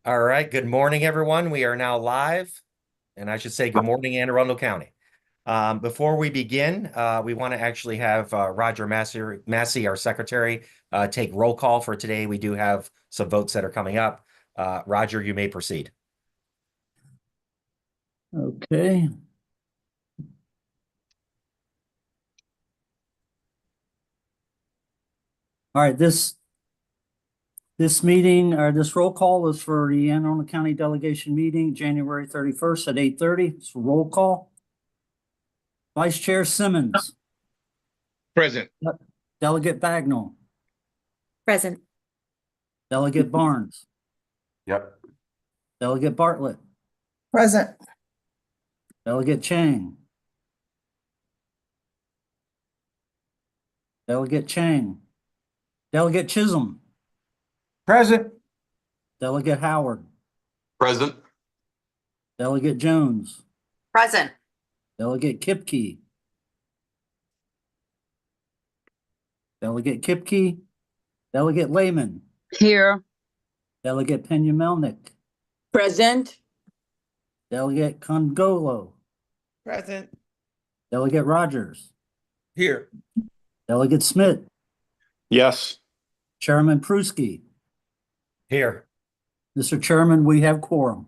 All right. Good morning, everyone. We are now live, and I should say good morning, Arundel County. Before we begin, we want to actually have Roger Massey, our secretary, take roll call for today. We do have some votes that are coming up. Roger, you may proceed. Okay. All right, this meeting or this roll call is for the Anne Arundel County Delegation meeting, January 31st at 8:30. It's a roll call. Vice Chair Simmons. Present. Delegate Bagnall. Present. Delegate Barnes. Yep. Delegate Bartlett. Present. Delegate Chang. Delegate Chang. Delegate Chisholm. Present. Delegate Howard. Present. Delegate Jones. Present. Delegate Kipke. Delegate Kipke. Delegate Lehman. Here. Delegate Pena-Melnick. Present. Delegate Congolo. Present. Delegate Rogers. Here. Delegate Smith. Yes. Chairman Pruski. Here. Mr. Chairman, we have quorum.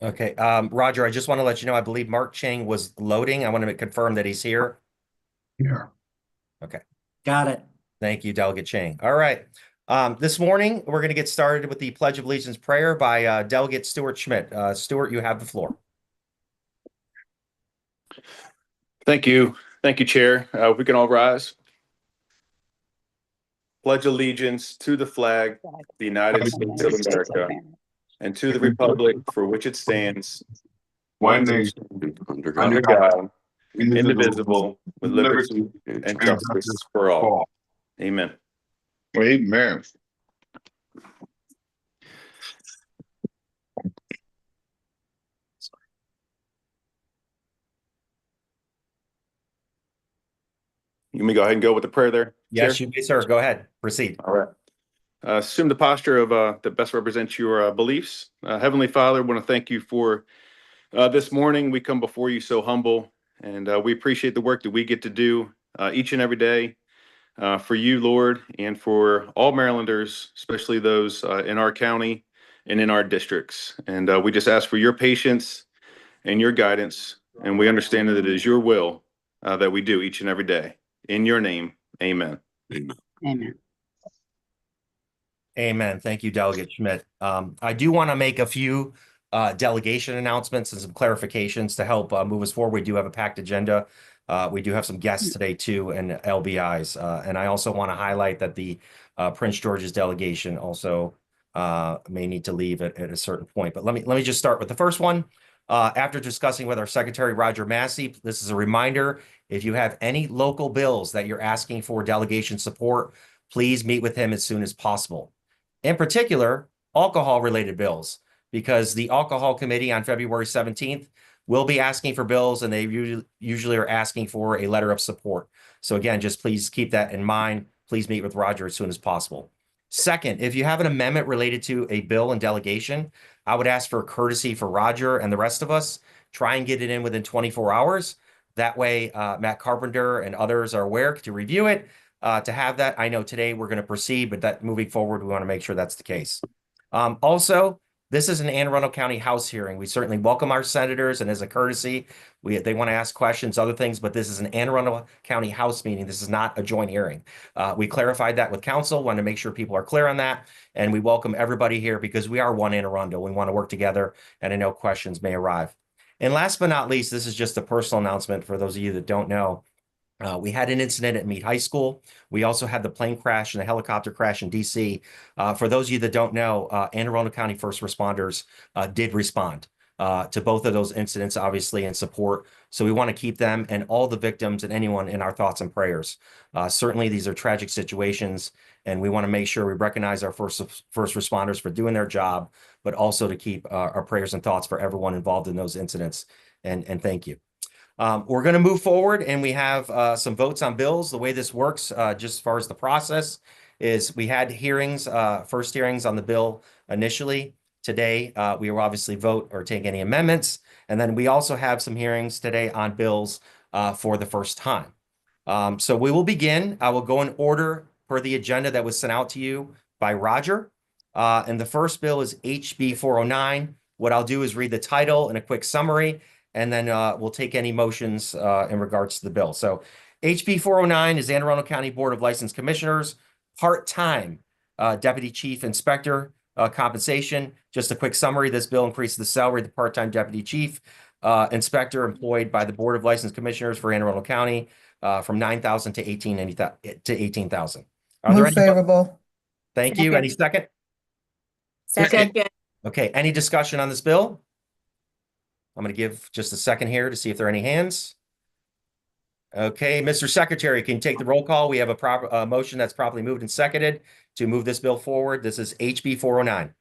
Okay. Roger, I just want to let you know, I believe Mark Chang was loading. I want to confirm that he's here. Here. Okay. Got it. Thank you, Delegate Chang. All right. This morning, we're going to get started with the Pledge of Allegiance prayer by Delegate Stuart Schmidt. Stuart, you have the floor. Thank you. Thank you, Chair. We can all rise. Pledge allegiance to the flag of the United States of America and to the republic for which it stands, one nation, under God, indivisible, with liberty and justice for all. Amen. Amen. You may go ahead and go with the prayer there. Yes, Chair? you may, sir. Go ahead. Proceed. All right. Assume the posture of that best represents your beliefs. Heavenly Father, I want to thank you for this morning. We come before you so humble, and we appreciate the work that we get to do each and every day for you, Lord, and for all Marylanders, especially those in our county and in our districts. And we just ask for your patience and your guidance, and we understand that it is your will that we do each and every day. In your name, amen. Amen. Amen. Thank you, Delegate Schmidt. I do want to make a few delegation announcements and some clarifications to help move us forward. We do have a packed agenda. We do have some guests today too, and LBIs. And I also want to highlight that the Prince George's delegation also may need to leave at a certain point. But let me just start with the first one. After discussing with our Secretary, Roger Massey, this is a reminder. If you have any local bills that you're asking for delegation support, please meet with him as soon as possible. In particular, alcohol-related bills, because the Alcohol Committee on February 17th will be asking for bills, and they usually are asking for a letter of support. So again, just please keep that in mind. Please meet with Roger as soon as possible. Second, if you have an amendment related to a bill and delegation, I would ask for a courtesy for Roger and the rest of us. Try and get it in within 24 hours. That way, Matt Carpenter and others are aware to review it. To have that, I know today we're going to proceed, but that moving forward, we want to make sure that's the case. Also, this is an Anne Arundel County House hearing. We certainly welcome our senators, and as a courtesy, they want to ask questions, other things, but this is an Anne Arundel County House meeting. This is not a joint hearing. We clarified that with council, want to make sure people are clear on that, and we welcome everybody here because we are one Anne Arundel. We want to work together, and I know questions may arrive. And last but not least, this is just a personal announcement for those of you that don't know. We had an incident at Meade High School. We also had the plane crash and the helicopter crash in DC. For those of you that don't know, Anne Arundel County first responders did respond to both of those incidents, obviously, and support. So we want to keep them and all the victims and anyone in our thoughts and prayers. Certainly, these are tragic situations, and we want to make sure we recognize our first responders for doing their job, but also to keep our prayers and thoughts for everyone involved in those incidents. And thank you. We're going to move forward, and we have some votes on bills. The way this works, just as far as the process, is we had hearings, first hearings on the bill initially. today. We will obviously vote or take any amendments. And then we also have some hearings today on bills for the first time. So we will begin. I will go in order per the agenda that was sent out to you by Roger. And the first bill is HB 409. What I'll do is read the title and a quick summary, and then we'll take any motions in regards to the bill. So HB 409 is Anne Arundel County Board of License Commissioners, part-time Deputy Chief Inspector compensation. Just a quick summary, this bill increases the salary of the part-time Deputy Chief Inspector employed by the Board of License Commissioners for Anne Arundel County from $9,000 to $18,000. Are there Move any? favorable. Thank you. Any second? Second. Okay, any discussion on this bill? I'm going to give just a second here to see if there are any hands. Okay, Mr. Secretary, can you take the roll call? We have a proper motion that's properly moved and seconded to move this bill forward. This is HB 409.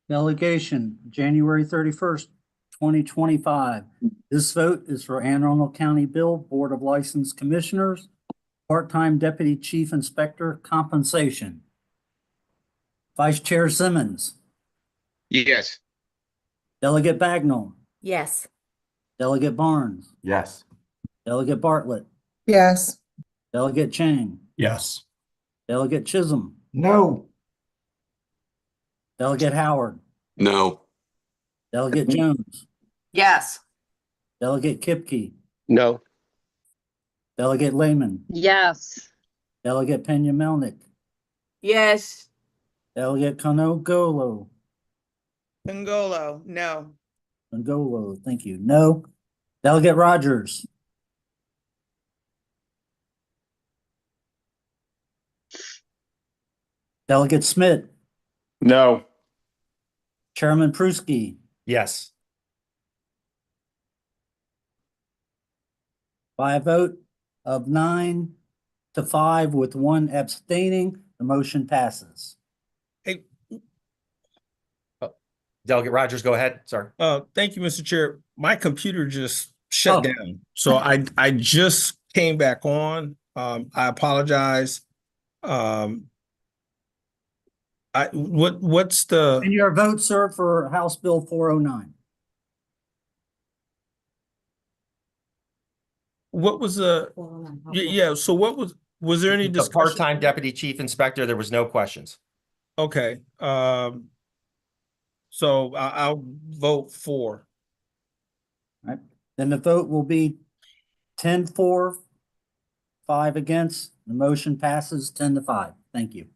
Delegation, January 31st, 2025. This vote is for Anne Arundel County Bill, Board of License Commissioners, part-time Deputy Chief Inspector compensation. Vice Chair Simmons, Yes. Delegate Bagnall, Yes. Delegate Barnes, Yes. Delegate Bartlett, Yes. Delegate Chang, Yes. Delegate Chisholm, No. Delegate Howard, No. Delegate Jones, Yes. Delegate Kipke, No. Delegate Lehman, Yes. Delegate Pena Melnick, Yes. Delegate Canogolo, Pangolo, no. Ngolo, thank you. No. Delegate Rogers, Delegate Smith, No. Chairman Pruski, Yes. by a vote of 9-5 with one abstaining, the motion passes. Delegate Rogers, go ahead. Sorry. Thank you, Mr. Chair. My computer just shut Oh. down. So I just came back on. I apologize. What's And the, your vote, sir, for House Bill 409. what was the, yeah, so was there any The discussion? part-time Deputy Chief Inspector, there was no questions. Okay, so I'll vote for. Then the vote will be 10-4, 5 against. The motion passes 10-5. Thank you.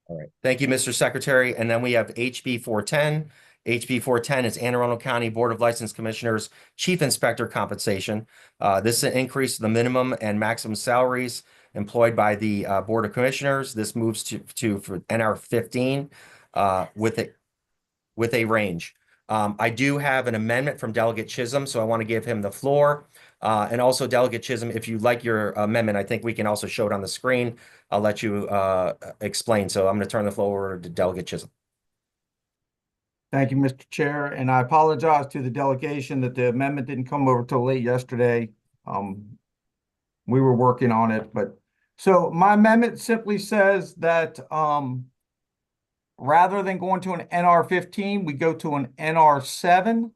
All right. Thank you, Mr. Secretary. And then we have HB 410. HB 410 is Anne Arundel County Board of License Commissioners Chief Inspector compensation. This is an increase to the minimum and maximum salaries employed by the Board of Commissioners. This moves to for NR 15 with a range. I do have an amendment from Delegate Chisholm, so I want to give him the floor. And also Delegate Chisholm, if you like your amendment, I think we can also show it on the screen. I'll let you explain. So I'm going to turn the floor over to Delegate Chisholm. Thank you, Mr. Chair, and I apologize to the delegation that the amendment didn't come over till late yesterday. We were working on it, but so my amendment simply says that rather than going to an NR 15, we go to an NR 7.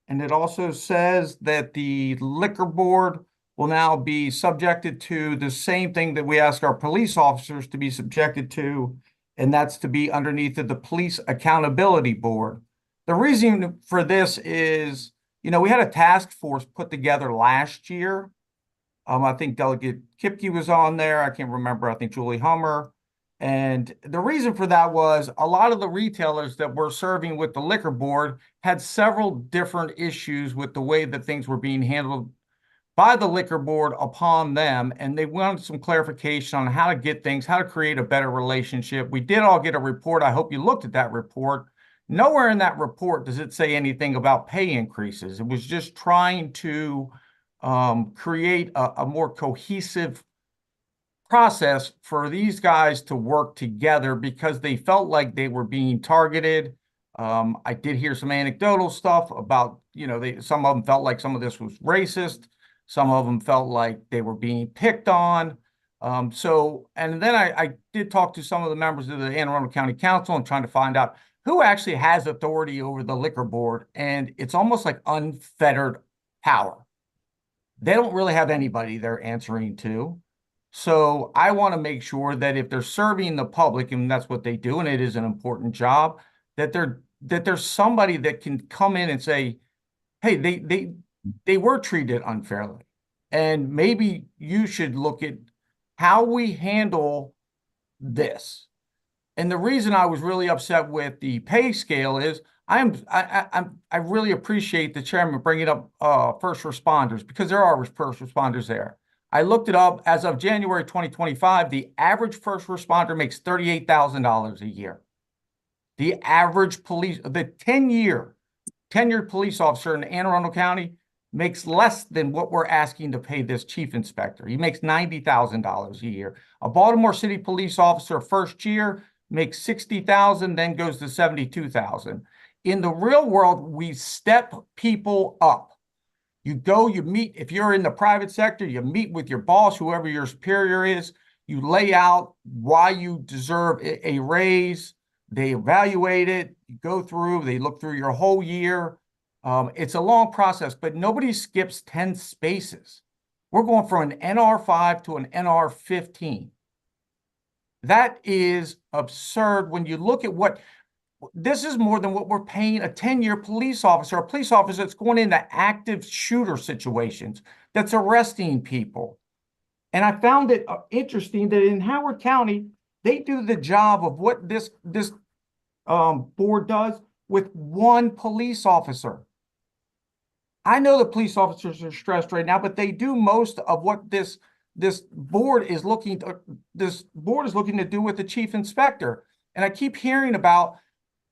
And it also says that the liquor board will now be subjected to the same thing that we ask our police officers to be subjected to, and that's to be underneath of the Police Accountability Board. The reason for this is, you know, we had a task force put together last year. I think Delegate Kipke was on there. I can't remember. I think Julie Hummer. And the reason for that was a lot of the retailers that were serving with the liquor board had several different issues with the way that things were being handled by the liquor board upon them. And they wanted some clarification on how to get things, how to create a better relationship. We did all get a report. I hope you looked at that report. Nowhere in that report does it say anything about pay increases. It was just trying to create a more cohesive process for these guys to work together because they felt like they were being targeted. I did hear some anecdotal stuff about, you know, some of them felt like some of this was racist. Some of them felt like they were being picked on. And then I did talk to some of the members of the Anne Arundel County Council and trying to find out who actually has authority over the liquor board? And it's almost like unfettered power. They don't really have anybody they're answering to. So I want to make sure that if they're serving the public, and that's what they do, and it is an important job, that there's somebody that can come in and say, hey, they were treated unfairly. And maybe you should look at how we handle this. And the reason I was really upset with the pay scale is I really appreciate the chairman bringing up first responders, because there are first responders there. I looked it up. As of January 2025, the average first responder makes $38,000 a year. The average the tenured police officer in Anne Arundel County makes less than what we're asking to pay this chief inspector. He makes $90,000 a year. A Baltimore City police officer first year makes $60,000, then goes to $72,000. In the real world, we step people up. You go, you meet, if you're in the private sector, you meet with your boss, whoever your superior is, you lay out why you deserve a raise, they evaluate it, you go through, they look through your whole year. It's a long process, but nobody skips 10 spaces. We're going from an NR5 to an NR15. That is absurd when you look at what, this is more than what we're paying a 10-year police officer, a police officer that's going into active shooter situations, that's arresting people. And I found it interesting that in Howard County, they do the job of what this board does with one police officer. I know the police officers are stressed right now, but they do most of what this board is looking to do with the chief inspector. And I keep hearing about,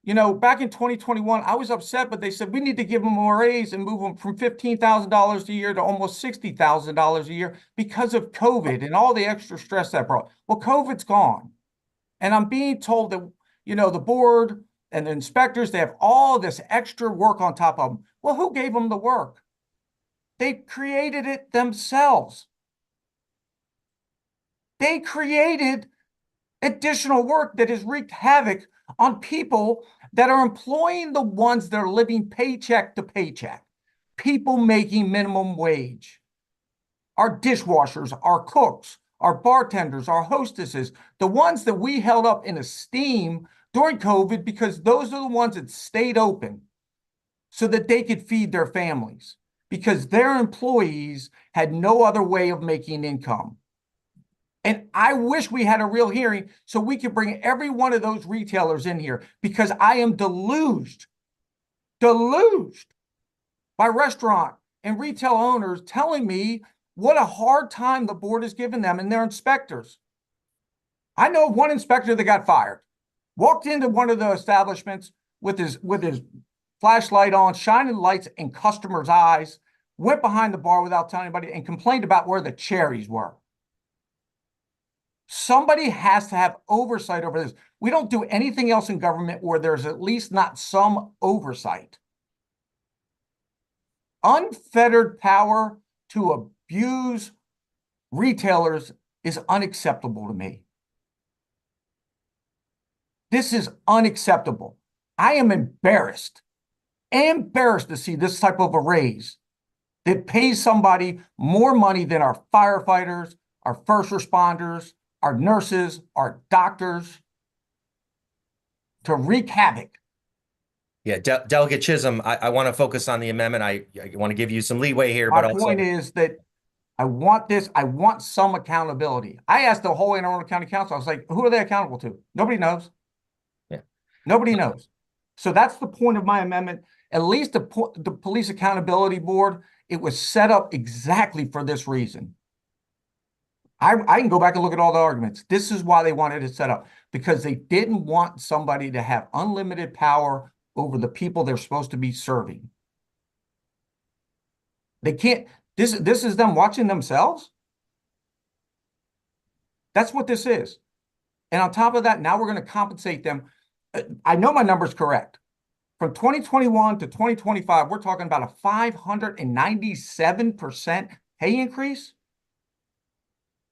you know, back in 2021, I was upset, but they said we need to give them a raise and move them from $15,000 a year to almost $60,000 a year because of COVID and all the extra stress that brought. Well, COVID's gone. And I'm being told that, you know, the board and the inspectors, they have all this extra work on top of them. Well, who gave them the work? They created it themselves. They created additional work that has wreaked havoc on people that are employing the ones that are living paycheck to paycheck, people making minimum wage, our dishwashers, our cooks, our bartenders, our hostesses, the ones that we held up in esteem during COVID, because those are the ones that stayed open so that they could feed their families, because their employees had no other way of making income. And I wish we had a real hearing so we could bring every one of those retailers in here, because I am deluged by restaurant and retail owners telling me what a hard time the board has given them and their inspectors. I know of one inspector that got fired, walked into one of the establishments with his flashlight on, shining lights in customers' eyes, went behind the bar without telling anybody and complained about where the cherries were. Somebody has to have oversight over this. We don't do anything else in government where there's at least not some oversight. Unfettered power to abuse retailers is unacceptable to me. This is unacceptable. I am embarrassed to see this type of a raise that pays somebody more money than our firefighters, our first responders, our nurses, our doctors, to wreak havoc. Yeah, Delegate Chisholm, I want to focus on the amendment. I want to give you some leeway here, but My point is that I want some accountability. I asked the whole Anne Arundel County Council, I was like, who are they accountable to? Nobody knows. Yeah. Nobody knows. So that's the point of my amendment. At least the Police Accountability Board, it was set up exactly for this reason. I can go back and look at all the arguments. This is why they wanted it set up, because they didn't want somebody to have unlimited power over the people they're supposed to be serving. They can't, this is them watching themselves. That's what this is. And on top of that, now we're going to compensate them. I know my number's correct. From 2021 to 2025, we're talking about a 597% pay increase.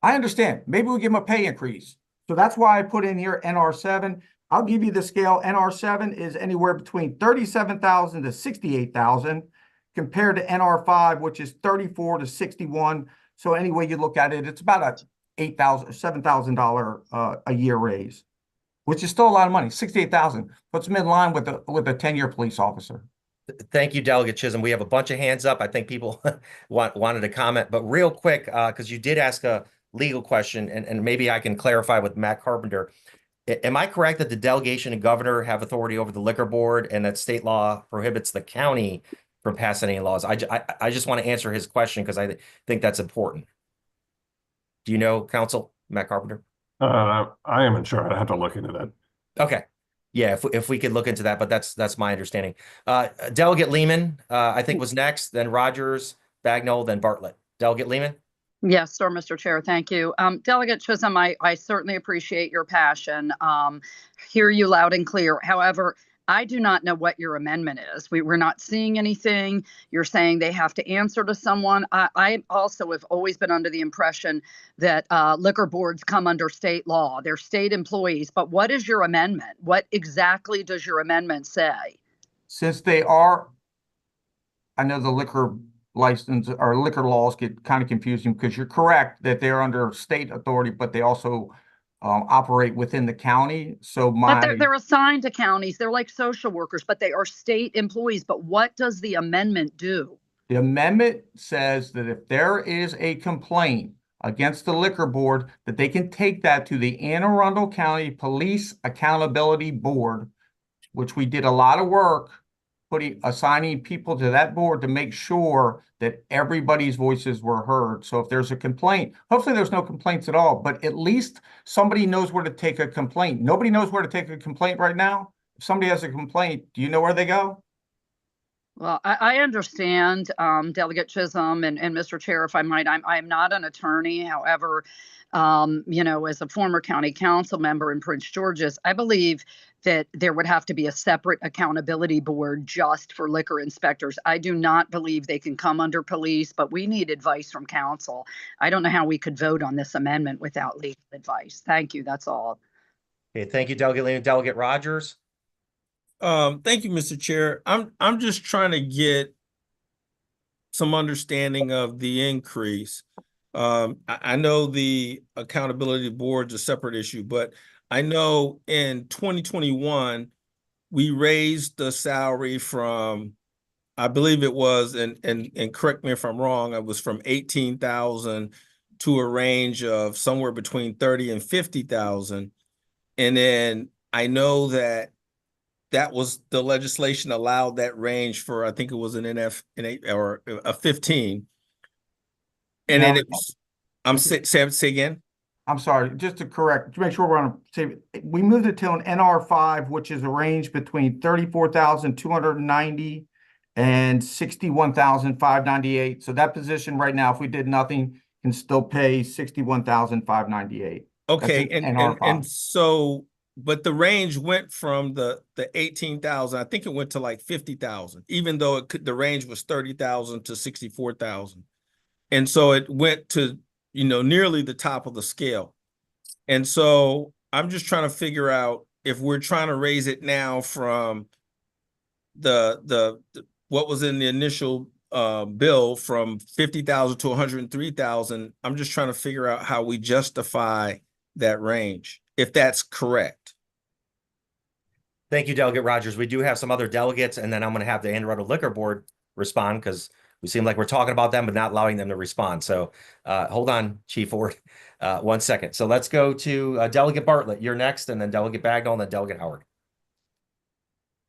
I understand. Maybe we give them a pay increase. So that's why I put in here NR7. I'll give you the scale. NR7 is anywhere between 37,000 to 68,000 compared to NR5, which is 34 to 61. So any way you look at it, it's about a $8,000, $7,000 a year raise, which is still a lot of money. 68,000 puts them in line with a 10-year police officer. Thank you, Delegate Chisholm. We have a bunch of hands up. I think people wanted to comment, but real quick, because you did ask a legal question, and maybe I can clarify with Matt Carpenter. Am I correct that the delegation and governor have authority over the liquor board and that state law prohibits the county from passing any laws? I just want to answer his question because I think that's important. Do you know, Counsel Matt Carpenter? I am sure. I'd have to look into that. Okay. Yeah, if we could look into that, but that's my understanding. Delegate Lehman, I think was next, then Rogers, Bagnall, then Bartlett. Delegate Lehman? Yes, sir, Mr. Chair. Thank you. Delegate Chisholm, I certainly appreciate your passion. Hear you loud and clear. However, I do not know what your amendment is. We're not seeing anything. You're saying they have to answer to someone. I also have always been under the impression that liquor boards come under state law. They're state employees. But what is your amendment? What exactly does your amendment say? Since they are, I know the liquor license or liquor laws get kind of confusing because you're correct that they're under state authority, but they also operate within the county. So But they're assigned to counties. They're like social workers, but they are state employees. But what does the amendment do? The amendment says that if there is a complaint against the liquor board, that they can take that to the Anne Arundel County Police Accountability Board, which we did a lot of work assigning people to that board to make sure that everybody's voices were heard. So if there's a complaint, hopefully there's no complaints at all, but at least somebody knows where to take a complaint. Nobody knows where to take a complaint right now. If somebody has a complaint, do you know where they go? Well, I understand, Delegate Chisholm and Mr. Chair, if I might, I'm not an attorney. However, as a former county council member in Prince George's, I believe that there would have to be a separate accountability board just for liquor inspectors. I do not believe they can come under police, but we need advice from council. I don't know how we could vote on this amendment without legal advice. Thank you. That's all. Okay, thank you, Delegate Lehman. Delegate Rogers? Thank you, Mr. Chair. I'm just trying to get some understanding of the increase. I know the accountability board's a separate issue, but I know in 2021, we raised the salary from, I believe it was, and correct me if I'm wrong, it was from 18,000 to a range of somewhere between 30 and 50,000. And then I know that was the legislation allowed that range for, I think it was an or a 15. And then it was, say again? I'm sorry, just to correct, to make sure we're on the same, we moved it to an NR5, which is a range between 34,290 and 61,598. So that position right now, if we did nothing, can still pay 61,598. Okay, and so, but the range went from the 18,000, I think it went to like 50,000, even though the range was 30,000 to 64,000. And so it went to, nearly the top of the scale. And so I'm just trying to figure out if we're trying to raise it now from the what was in the initial bill from 50,000 to 103,000. I'm just trying to figure out how we justify that range, if that's correct. Thank you, Delegate Rogers. We do have some other delegates, and then I'm going to have the Anne Arundel Liquor Board respond because we seem like we're talking about them, but not allowing them to respond. So hold on, Chief Ford, 1 second. So let's go to Delegate Bartlett. You're next, and then Delegate Bagnall, and then Delegate Howard.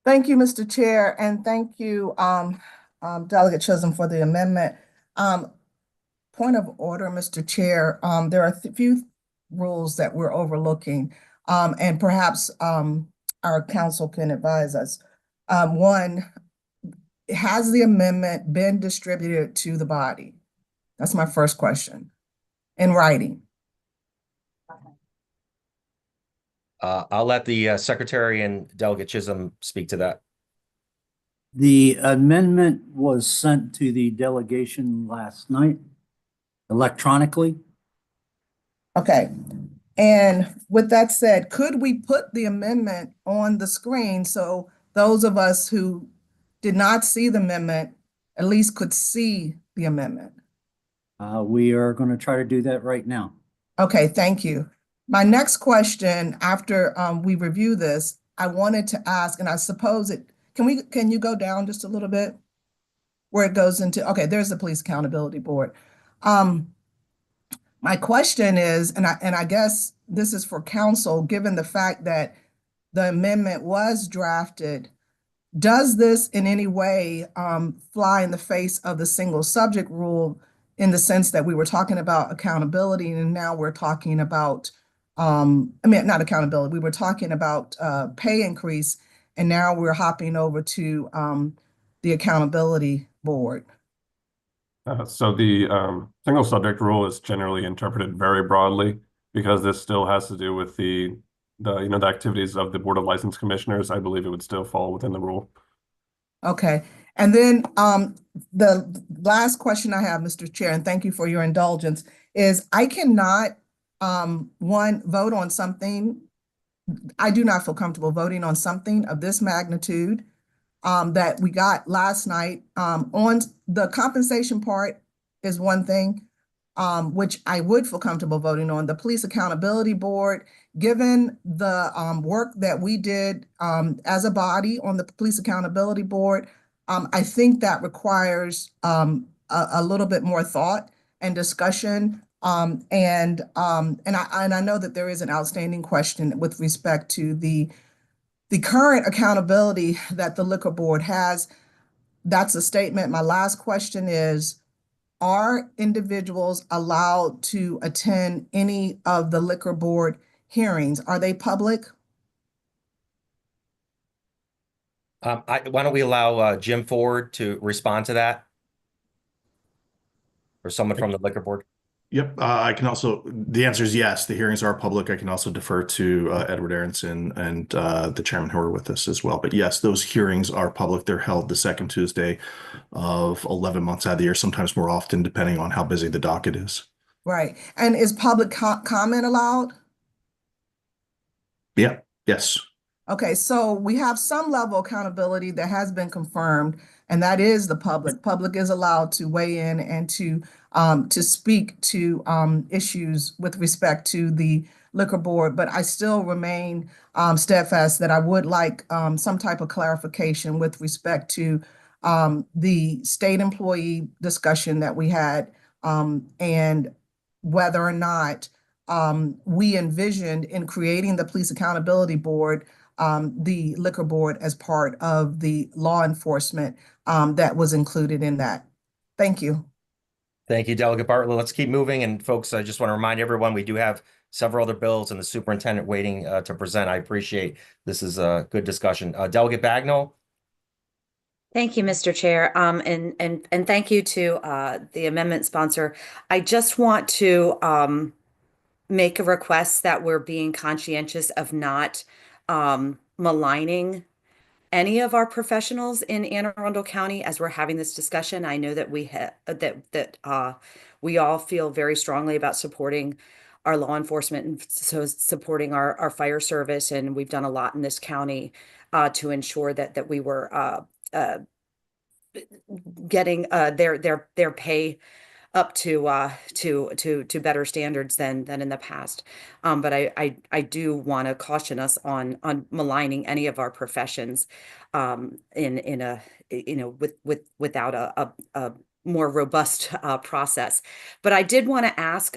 Thank you, Mr. Chair, and thank you, Delegate Chisholm, for the amendment. Point of order, Mr. Chair. There are a few rules that we're overlooking, and perhaps our council can advise us. One, has the amendment been distributed to the body? That's my first question. In writing. I'll let the Secretary and Delegate Chisholm speak to that. The amendment was sent to the delegation last night electronically. Okay. And with that said, could we put the amendment on the screen so those of us who did not see the amendment at least could see the amendment? We are going to try to do that right now. Okay, thank you. My next question, after we review this, I wanted to ask, and I suppose can you go down just a little bit? Where it goes into, okay, there's the Police Accountability Board. My question is, and I guess this is for council, given the fact that the amendment was drafted, does this in any way fly in the face of the single subject rule, in the sense that we were talking about accountability and now we're talking about, not accountability, we were talking about pay increase, and now we're hopping over to the Accountability Board? So the single subject rule is generally interpreted very broadly because this still has to do with the activities of the Board of License Commissioners. I believe it would still fall within the rule. Okay, and then the last question I have, Mr. Chair, and thank you for your indulgence, is I cannot vote on something. I do not feel comfortable voting on something of this magnitude that we got last night. On the compensation part is one thing, which I would feel comfortable voting on. The Police Accountability Board, given the work that we did as a body on the Police Accountability Board, I think that requires a little bit more thought and discussion. And I know that there is an outstanding question with respect to the current accountability that the Liquor Board has. That's a statement. My last question is, are individuals allowed to attend any of the Liquor Board hearings? Are they public? Why don't we allow Jim Ford to respond to that? Or someone from the Liquor Board? Yep, I can also, the answer is yes, the hearings are public. I can also defer to Edward Aronson and the chairman who are with us as well. But yes, those hearings are public. They're held the second Tuesday of 11 months out of the year, sometimes more often, depending on how busy the docket is. Right. And is public comment allowed? Yeah, yes. Okay, so we have some level of accountability that has been confirmed, and that is the public. Public is allowed to weigh in and to speak to issues with respect to the Liquor Board, but I still remain steadfast that I would like some type of clarification with respect to the state employee discussion that we had, and whether or not we envisioned in creating the Police Accountability Board the Liquor Board as part of the law enforcement that was included in that. Thank you. Thank you, Delegate Bartlett. Let's keep moving. And folks, I just want to remind everyone, we do have several other bills and the superintendent waiting to present. I appreciate this is a good discussion. Delegate Bagnall. Thank you, Mr. Chair. And thank you to the amendment sponsor. I just want to make a request that we're being conscientious of not maligning any of our professionals in Anne Arundel County as we're having this discussion. I know that we all feel very strongly about supporting our law enforcement and so supporting our fire service, and we've done a lot in this county to ensure that we were getting their pay up to better standards than in the past. But I do want to caution us on maligning any of our professions without a more robust process. But I did want to ask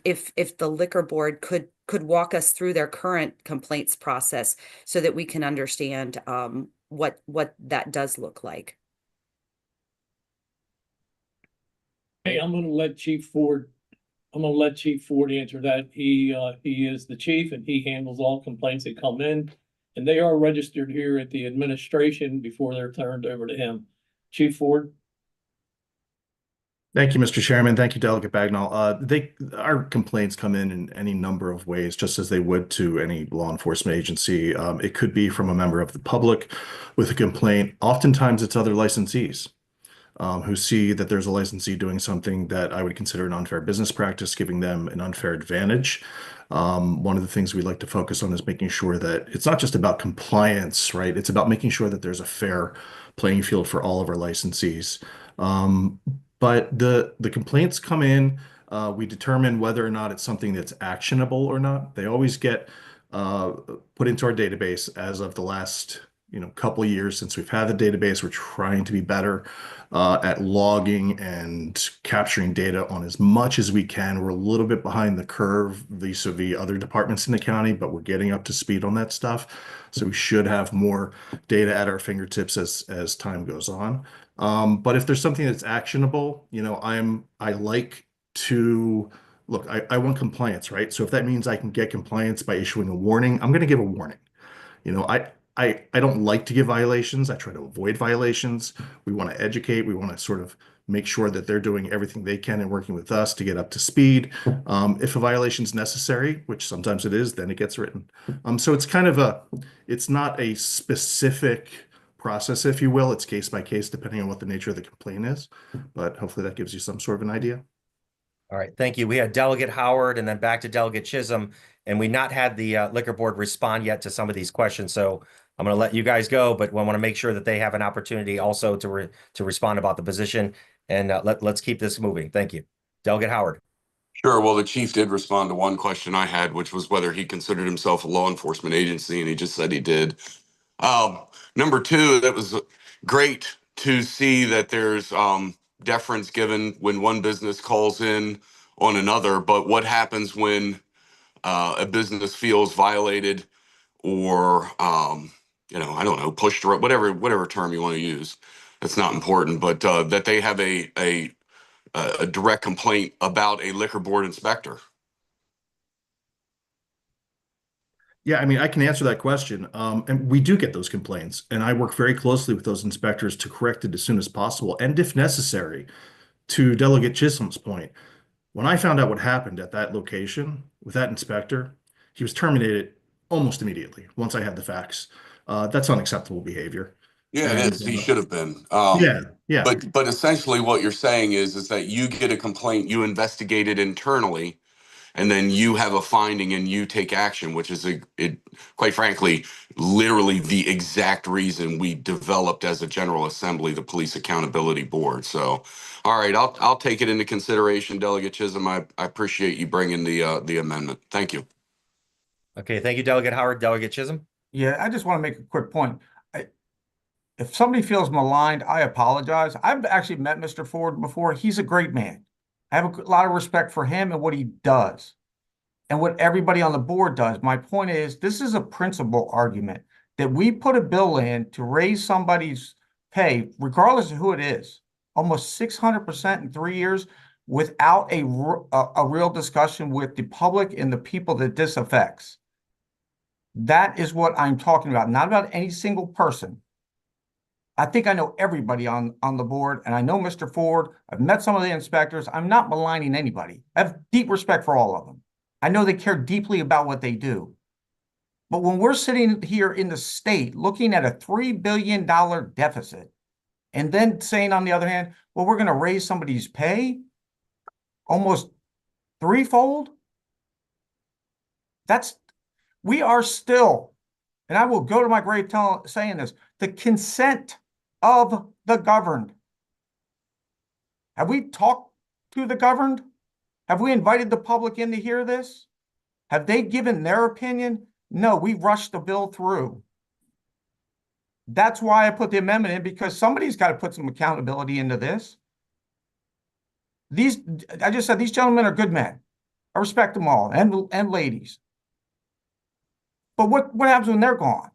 if the Liquor Board could walk us through their current complaints process so that we can understand what that does look like. Hey, I'm gonna let Chief Ford answer that. He is the chief and he handles all complaints that come in. And they are registered here at the administration before they're turned over to him. Chief Ford. Thank you, Mr. Chairman. Thank you, Delegate Bagnall. Our complaints come in any number of ways, just as they would to any law enforcement agency. It could be from a member of the public with a complaint. Oftentimes it's other licensees. who see that there's a licensee doing something that I would consider an unfair business practice, giving them an unfair advantage. One of the things we like to focus on is making sure that it's not just about compliance, right? It's about making sure that there's a fair playing field for all of our licensees. But the complaints come in, we determine whether or not it's something that's actionable or not. They always get put into our database. As of the last couple of years since we've had the database, we're trying to be better at logging and capturing data on as much as we can. We're a little bit behind the curve vis-a-vis other departments in the county, but we're getting up to speed on that stuff. So we should have more data at our fingertips as time goes on. But if there's something that's actionable, I like to look, I want compliance, right? So if that means I can get compliance by issuing a warning, I'm going to give a warning. I don't like to give violations. I try to avoid violations. We want to educate. We want to sort of make sure that they're doing everything they can and working with us to get up to speed. If a violation is necessary, which sometimes it is, then it gets written. So it's kind of it's not a specific process, if you will. It's case by case, depending on what the nature of the complaint is. But hopefully that gives you some sort of an idea. All right, thank you. We had Delegate Howard and then back to Delegate Chisholm, and we not had the Liquor Board respond yet to some of these questions. So I'm going to let you guys go, but we want to make sure that they have an opportunity also to respond about the position. And let's keep this moving. Thank you. Delegate Howard. Sure. Well, the chief did respond to one question I had, which was whether he considered himself a law enforcement agency, and he just said he did. Number two, that was great to see that there's deference given when one business calls in on another. But what happens when a business feels violated or I don't know, pushed or whatever term you want to use? That's not important, but that they have a direct complaint about a liquor board inspector. Yeah, I mean, I can answer that question. And we do get those complaints, and I work very closely with those inspectors to correct it as soon as possible. And if necessary, to Delegate Chisholm's point, when I found out what happened at that location with that inspector, he was terminated almost immediately once I had the facts. That's unacceptable behavior. Yeah, it is. He should have been. Yeah. But essentially what you're saying is that you get a complaint, you investigate it internally, and then you have a finding and you take action, which is quite frankly, literally the exact reason we developed as a General Assembly, the Police Accountability Board. So, all right, I'll take it into consideration, Delegate Chisholm. I appreciate you bringing the amendment. Thank you. Okay, thank you, Delegate Howard. Delegate Chisholm. Yeah, I just want to make a quick point. If somebody feels maligned, I apologize. I've actually met Mr. Ford before. He's a great man. I have a lot of respect for him and what he does and what everybody on the board does. My point is, this is a principle argument that we put a bill in to raise somebody's pay, regardless of who it is, almost 600% in 3 years without a real discussion with the public and the people that this affects. That is what I'm talking about, not about any single person. I think I know everybody on the board, and I know Mr. Ford. I've met some of the inspectors. I'm not maligning anybody. I have deep respect for all of them. I know they care deeply about what they do. But when we're sitting here in the state looking at a $3 billion deficit, and then saying on the other hand, well, we're going to raise somebody's pay almost threefold, we are still, and I will go to my grave saying this, the consent of the governed. Have we talked to the governed? Have we invited the public in to hear this? Have they given their opinion? No, we rushed the bill through. That's why I put the amendment in, because somebody's got to put some accountability into this. I just said, these gentlemen are good men. I respect them all, and ladies. But what happens when they're gone?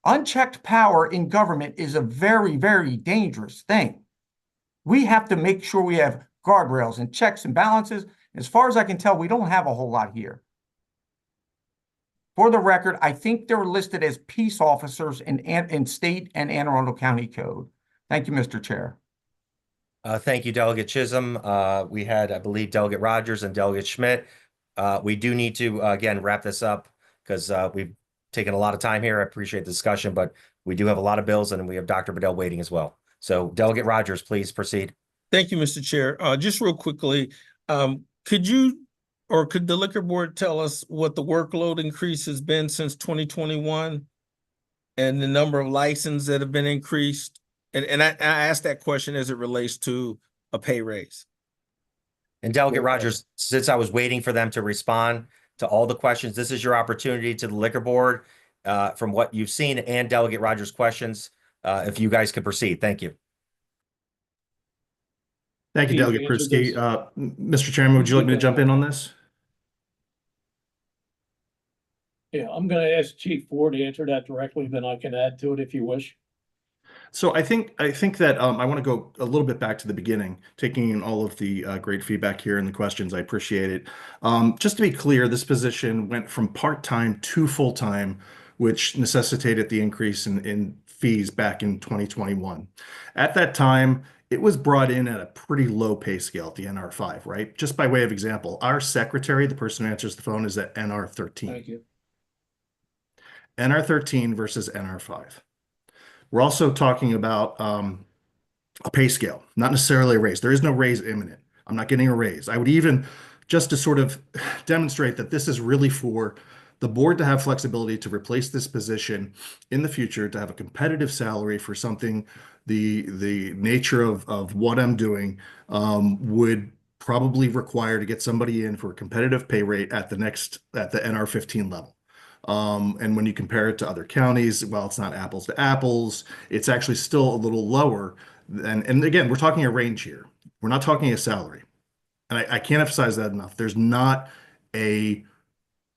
Unchecked power in government is a very, very dangerous thing. We have to make sure we have guardrails and checks and balances. As far as I can tell, we don't have a whole lot here. For the record, I think they're listed as peace officers in state and Anne Arundel County Code. Thank you, Mr. Chair. Thank you, Delegate Chisholm. We had, I believe, Delegate Rogers and Delegate Schmidt. We do need to, again, wrap this up because we've taken a lot of time here. I appreciate the discussion, but we do have a lot of bills and we have Dr. Bedell waiting as well. So Delegate Rogers, please proceed. Thank you, Mr. Chair. Just real quickly, could you or could the liquor board tell us what the workload increase has been since 2021 and the number of licenses that have been increased? And I asked that question as it relates to a pay raise. And Delegate Rogers, since I was waiting for them to respond to all the questions, this is your opportunity to the liquor board from what you've seen and Delegate Rogers' questions. If you guys could proceed. Thank you. Thank you, Steve, Delegate answer Persky. this. Mr. Chairman, would you like me to jump in on this? Yeah, I'm gonna ask Chief Ford to answer that directly, then I can add to it if you wish. So I think that I want to go a little bit back to the beginning, taking in all of the great feedback here and the questions. I appreciate it. Just to be clear, this position went from part-time to full-time, which necessitated the increase in fees back in 2021. At that time, it was brought in at a pretty low pay scale at the NR5, right? Just by way of example, our secretary, the person who answers the phone, is at NR13. Thank you. NR13 versus NR5. We're also talking about a pay scale, not necessarily a raise. There is no raise imminent. I'm not getting a raise. I would even, just to sort of demonstrate that this is really for the board to have flexibility to replace this position in the future, to have a competitive salary for something the nature of what I'm doing would probably require to get somebody in for a competitive pay rate at the NR15 level. And when you compare it to other counties, well, it's not apples to apples. It's actually still a little lower. And again, we're talking a range here. We're not talking a salary. And I can't emphasize that enough. There's not a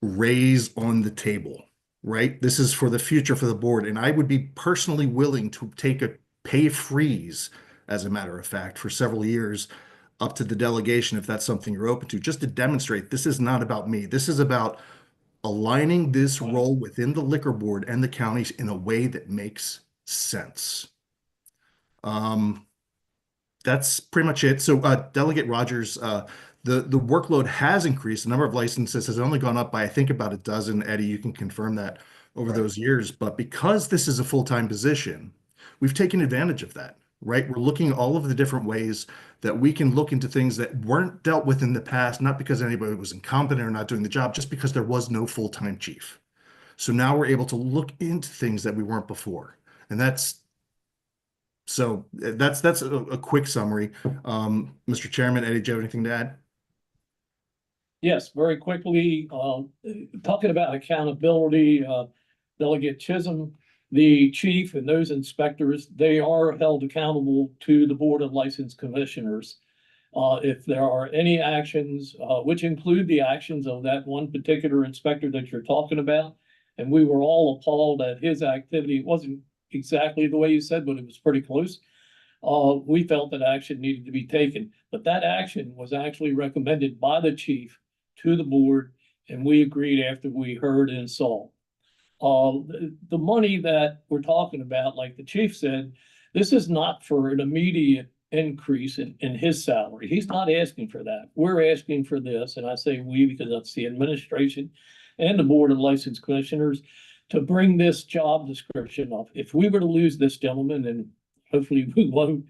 raise on the table, right? This is for the future for the board. And I would be personally willing to take a pay freeze, as a matter of fact, for several years up to the delegation, if that's something you're open to, just to demonstrate this is not about me. This is about aligning this role within the liquor board and the counties in a way that makes sense. That's pretty much it. So Delegate Rogers, the workload has increased. The number of licenses has only gone up by, I think, about a dozen. Eddie, you can confirm that over those years. But because this is a full-time position, we've taken advantage of that, right? We're looking at all of the different ways that we can look into things that weren't dealt with in the past, not because anybody was incompetent or not doing the job, just because there was no full-time chief. So now we're able to look into things that we weren't before. And that's a quick summary. Mr. Chairman, Eddie, do you have anything to add? Yes, very quickly, talking about accountability, Delegate Chisholm, the chief and those inspectors, they are held accountable to the Board of License Commissioners. If there are any actions, which include the actions of that one particular inspector that you're talking about, and we were all appalled at his activity. It wasn't exactly the way you said, but it was pretty close. We felt that action needed to be taken, but that action was actually recommended by the chief to the board, and we agreed after we heard and saw. The money that we're talking about, like the chief said, this is not for an immediate increase in his salary. He's not asking for that. We're asking for this, and I say we because that's the administration and the Board of License Commissioners, to bring this job description up. If we were to lose this gentleman, and hopefully we won't,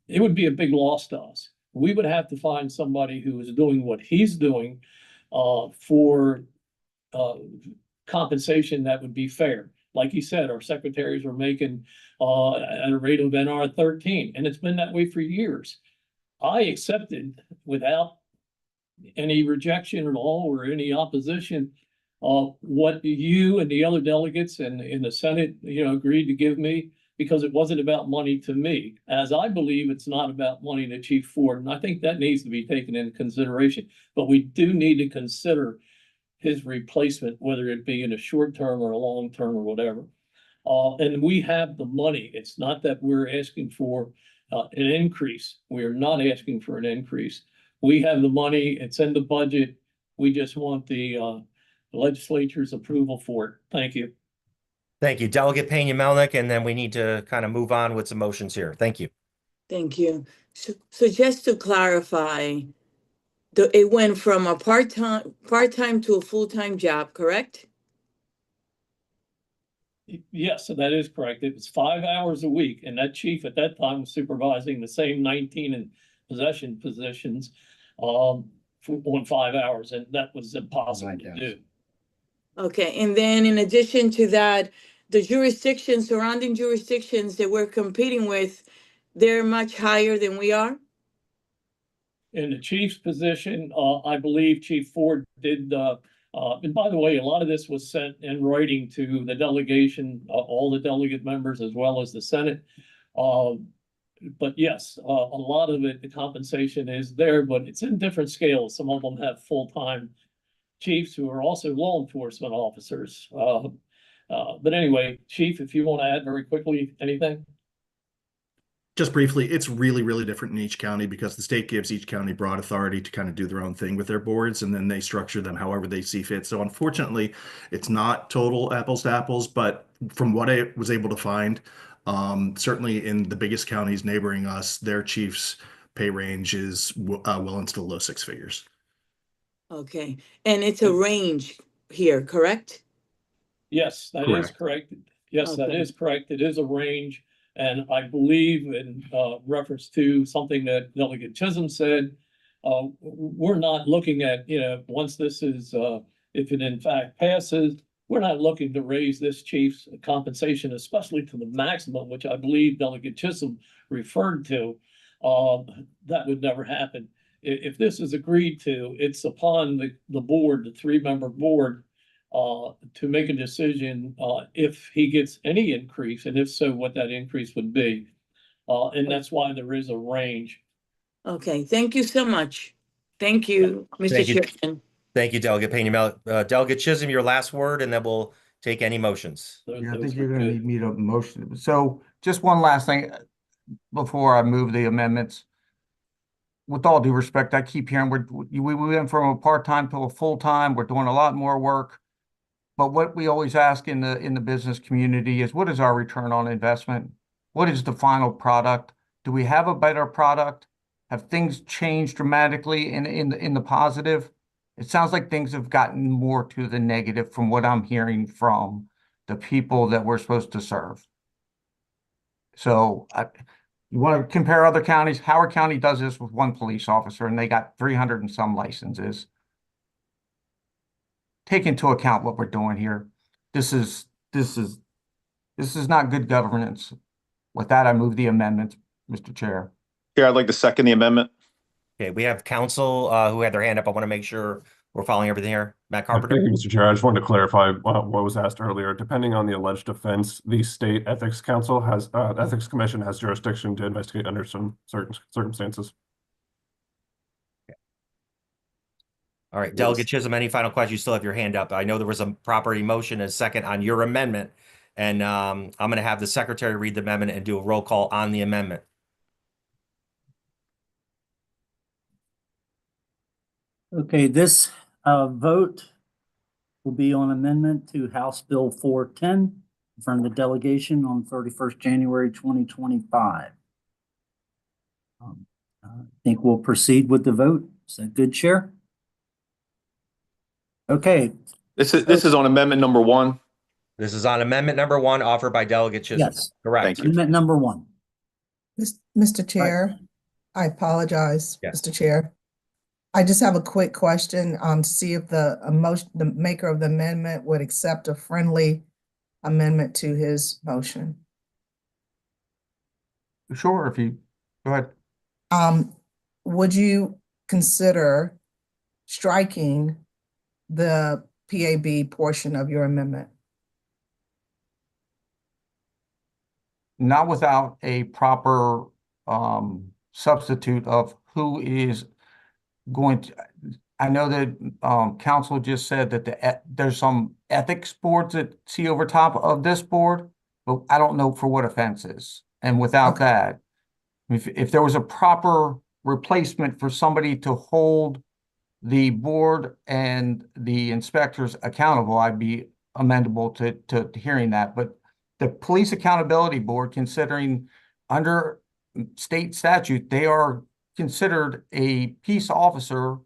it would be a big loss to us. We would have to find somebody who is doing what he's doing for compensation that would be fair. Like you said, our secretaries are making at a rate of NR 13, and it's been that way for years. I accepted without any rejection at all or any opposition what you and the other delegates and in the Senate, agreed to give me, because it wasn't about money to me. As I believe it's not about money to Chief Ford, and I think that needs to be taken into consideration. But we do need to consider his replacement, whether it be in a short term or a long term or whatever. And we have the money. It's not that we're asking for an increase. We are not asking for an increase. We have the money. It's in the budget. We just want the legislature's approval for it. Thank you. Thank you, Delegate Pena-Melnick, and then we need to kind of move on with some motions here. Thank you. Thank you. So just to clarify, it went from a part-time to a full-time job, correct? Yes, so that is correct. It was 5 hours a week, and that chief at that time was supervising the same 19 in possession positions on 5 hours, and that was impossible to do. Okay, and then in addition to that, the jurisdictions, surrounding jurisdictions that we're competing with, they're much higher than we are? In the chief's position, I believe Chief Ford did, and by the way, a lot of this was sent in writing to the delegation, all the delegate members as well as the Senate. But yes, a lot of it, the compensation is there, but it's in different scales. Some of them have full-time chiefs who are also law enforcement officers. But anyway, Chief, if you want to add very quickly, anything? Just briefly, it's really, really different in each county because the state gives each county broad authority to kind of do their own thing with their boards, and then they structure them however they see fit. So unfortunately, it's not total apples to apples, but from what I was able to find, certainly in the biggest counties neighboring us, their chiefs' pay range is well into the low six figures. Okay, and it's a range here, correct? Yes, that is correct. Yes, that Okay. is correct. It is a range. And I believe in reference to something that Delegate Chisholm said, we're not looking at, once this is, if it in fact passes, we're not looking to raise this chief's compensation, especially to the maximum, which I believe Delegate Chisholm referred to. That would never happen. If this is agreed to, it's upon the board, the 3-member board, to make a decision if he gets any increase, and if so, what that increase would be. And that's why there is a range. Okay, thank you so much. Thank you, Mr. Thank you. Chairman. Thank you, Delegate Pena. Delegate Chisholm, your last word, and then we'll take any motions. Yeah, I think you're going to need me to motion. So just one last thing before I move the amendments. With all due respect, I keep hearing we went from a part-time to a full-time. We're doing a lot more work. But what we always ask in the business community is, what is our return on investment? What is the final product? Do we have a better product? Have things changed dramatically in the positive? It sounds like things have gotten more to the negative from what I'm hearing from the people that we're supposed to serve. So you want to compare other counties? Howard County does this with 1 police officer, and they got 300 and some licenses. Take into account what we're doing here. This is not good governance. With that, I move the amendment, Mr. Chair. Chair, I'd like to second the amendment. Okay, we have counsel who had their hand up. I want to make sure we're following everything here. Matt Thank Carpenter. you, Mr. Chair. I just wanted to clarify what was asked earlier. Depending on the alleged offense, the state ethics commission has jurisdiction to investigate under some certain circumstances. All right, Delegate Chisholm, any final questions? You still have your hand up. I know there was a proper motion and second on your amendment, and I'm going to have the secretary read the amendment and do a roll call on the amendment. Okay, this vote will be on amendment to House Bill 410 from the delegation on 31st January 2025. I think we'll proceed with the vote. Is that good, Chair? Okay. This is on amendment number 1. This is on amendment number 1 offered by Delegate Chisholm. Yes. Correct. Thank you. Amendment number 1. Mr. Chair, I apologize, Yes. Mr. Chair. I just have a quick question to see if the maker of the amendment would accept a friendly amendment to his motion. Sure, if you go ahead. Would you consider striking the PAB portion of your amendment? Not without a proper substitute of who is going to. I know that council just said that there's some ethics boards that see over top of this board, but I don't know for what offenses. And without that, if there was a proper replacement for somebody to hold the board and the inspectors accountable, I'd be amendable to hearing that. But the Police Accountability Board, considering under state statute, they are considered a peace officer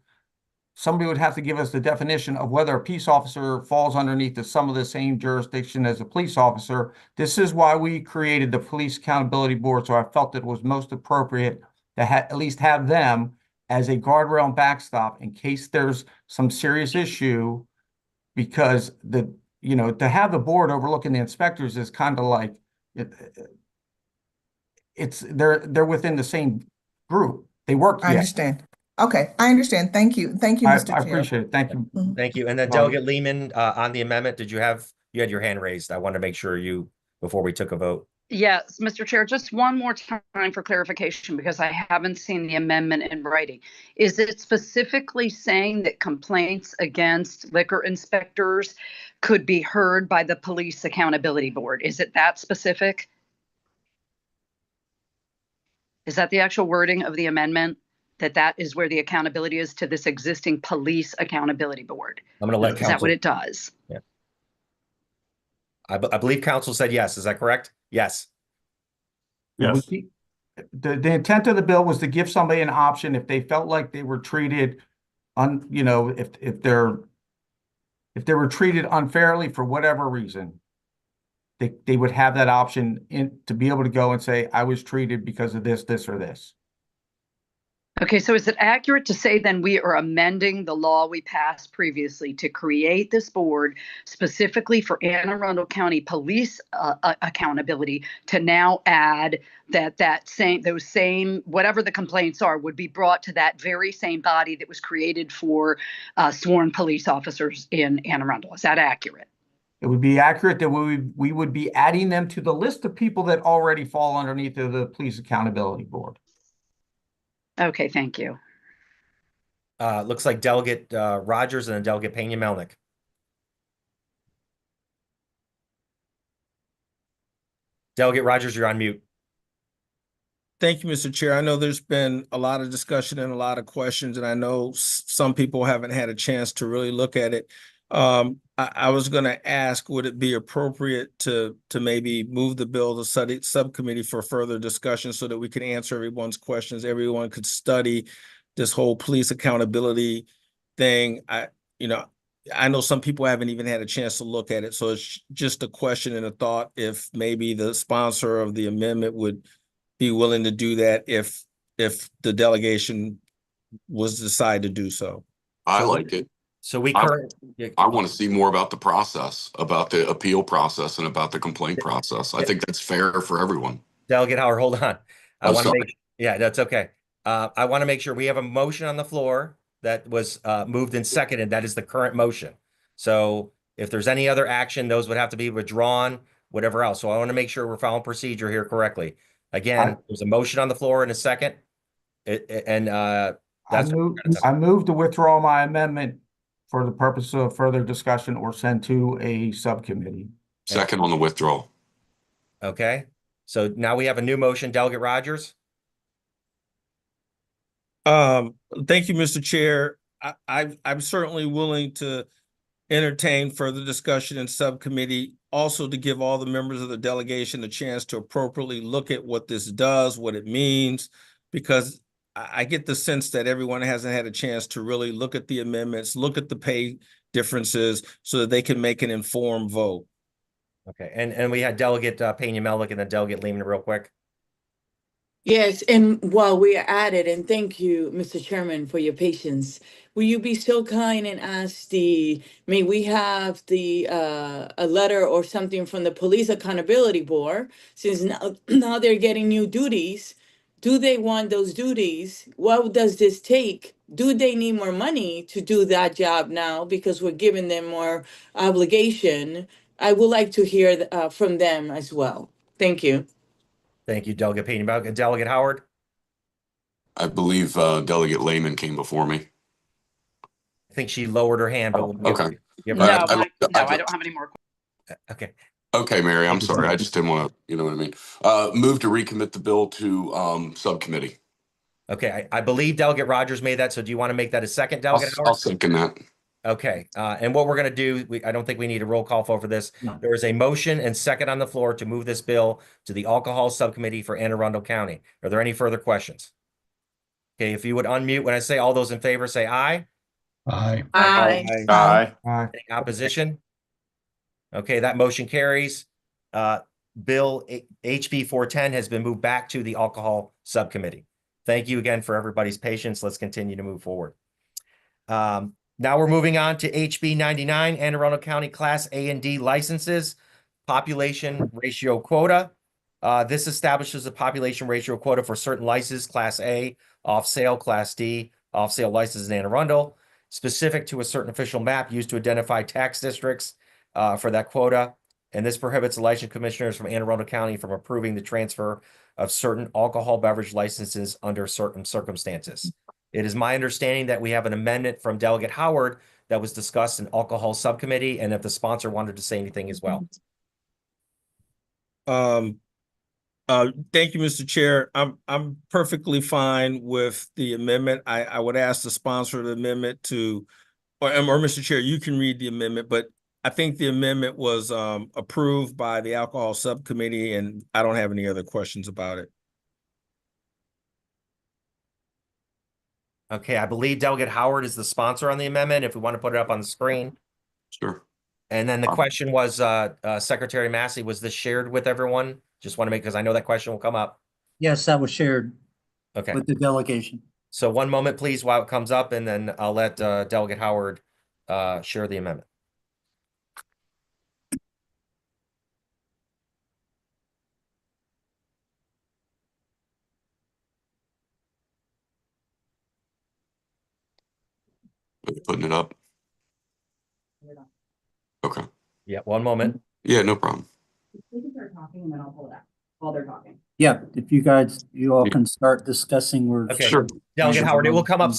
somebody would have to give us the definition of whether a peace officer falls underneath some of the same jurisdiction as a police officer. This is why we created the Police Accountability Board. So I felt it was most appropriate to at least have them as a guardrail and backstop in case there's some serious issue, because to have the board overlooking the inspectors is kind of like they're within the same group. They work. I understand. Okay, I understand. Thank you. Thank you, Mr. I Chair. appreciate it. Thank you. Mhm. Thank you. And then Well- Delegate Lehman, on the amendment, you had your hand raised. I want to make sure before we took a vote. Yes, Mr. Chair, just one more time for clarification, because I haven't seen the amendment in writing. Is it specifically saying that complaints against liquor inspectors could be heard by the Police Accountability Board? Is it that specific? Is that the actual wording of the amendment? That is where the accountability is to this existing Police Accountability Board? I'm going to let Is that council. what it does? Yeah. I believe council said yes. Is that correct? Yes. Yes. The intent of the bill was to give somebody an option if they felt like they were treated if they were treated unfairly for whatever reason, they would have that option to be able to go and say, I was treated because of this, or this. Okay, so is it accurate to say then we are amending the law we passed previously to create this board specifically for Anne Arundel County Police accountability, to now add those same whatever the complaints are would be brought to that very same body that was created for sworn police officers in Anne Arundel? Is that accurate? It would be accurate that we would be adding them to the list of people that already fall underneath of the Police Accountability Board. Okay, thank you. Looks like Delegate Rogers and then Delegate Pena-Melnick. Delegate Rogers, you're on mute. Thank you, Mr. Chair. I know there's been a lot of discussion and a lot of questions, and I know some people haven't had a chance to really look at it. I was going to ask, would it be appropriate to maybe move the bill to subcommittee for further discussion so that we can answer everyone's questions, everyone could study this whole police accountability thing? I know some people haven't even had a chance to look at it, so it's just a question and a thought if maybe the sponsor of the amendment would be willing to do that if the delegation was decided to do so. I like it. So we I want to see more about the process, about the appeal process, and about the complaint process. I think that's fair for everyone. Delegate Howard, hold on. Sorry. Yeah, that's okay. I want to make sure we have a motion on the floor that was moved and seconded. That is the current motion. So if there's any other action, those would have to be withdrawn, whatever else. So I want to make sure we're following procedure here correctly. Again, there's a motion on the floor in a second. I move to withdraw my amendment for the purpose of further discussion or send to a subcommittee. Second on the withdrawal. Okay. So now we have a new motion. Delegate Rogers. Thank you, Mr. Chair. I'm certainly willing to entertain further discussion in subcommittee, also to give all the members of the delegation a chance to appropriately look at what this does, what it means, because I get the sense that everyone hasn't had a chance to really look at the amendments, look at the pay differences so that they can make an informed vote. Okay. And we had Delegate Pena-Melnick and then Delegate Lehman real quick. Yes, and while we are at it, and thank you, Mr. Chairman, for your patience, will you be so kind and ask may we have a letter or something from the Police Accountability Board, since now they're getting new duties. Do they want those duties? What does this take? Do they need more money to do that job now because we're giving them more obligation? I would like to hear from them as well. Thank you. Thank you, Delegate Pena-Melnick. Delegate Howard. I believe Delegate Lehman came before me. I think she lowered her hand, but we'll Okay. give No, her- I don't have any more. Okay. Okay, Mary, I'm sorry. I just didn't want to, you know what I mean? Move to recommit the bill to subcommittee. Okay. I believe Delegate Rogers made that. So do you want to make that a second, Delegate I'll Howard? second that. Okay. And what we're going to do, I don't think we need a roll call for this. No. There is a motion and second on the floor to move this bill to the Alcohol Subcommittee for Anne Arundel County. Are there any further questions? Okay. If you would unmute when I say all those in favor, say aye. Aye. Aye. Aye. Aye. Any opposition? Okay, that motion carries. Bill HB 410 has been moved back to the Alcohol Subcommittee. Thank you again for everybody's patience. Let's continue to move forward. Now we're moving on to HB 99, Anne Arundel County Class A and D licenses, population ratio quota. This establishes a population ratio quota for certain licenses, Class A, off-sale, Class D, off-sale licenses in Anne Arundel, specific to a certain official map used to identify tax districts for that quota. And this prohibits election commissioners from Anne Arundel County from approving the transfer of certain alcohol beverage licenses under certain circumstances. It is my understanding that we have an amendment from Delegate Howard that was discussed in Alcohol Subcommittee, and if the sponsor wanted to say anything as well. Thank you, Mr. Chair. I'm perfectly fine with the amendment. I would ask the sponsor of the amendment to, or Mr. Chair, you can read the amendment, but I think the amendment was approved by the Alcohol Subcommittee, and I don't have any other questions about it. Okay, I believe Delegate Howard is the sponsor on the amendment, if we want to put it up on the screen. Sure. And then the question was, Secretary Massey, was this shared with everyone? Just want to make, because I know that question will come up. Yes, that was shared Okay, with the delegation. so one moment, please, while it comes up, and then I'll let Delegate Howard share the amendment. Are you putting it up? Okay. Yeah, one moment. Yeah, no problem. We can start talking and then I'll pull it up while they're talking. Yeah, if you all can start discussing, we're. Okay, Sure. Delegate Howard, it will come up,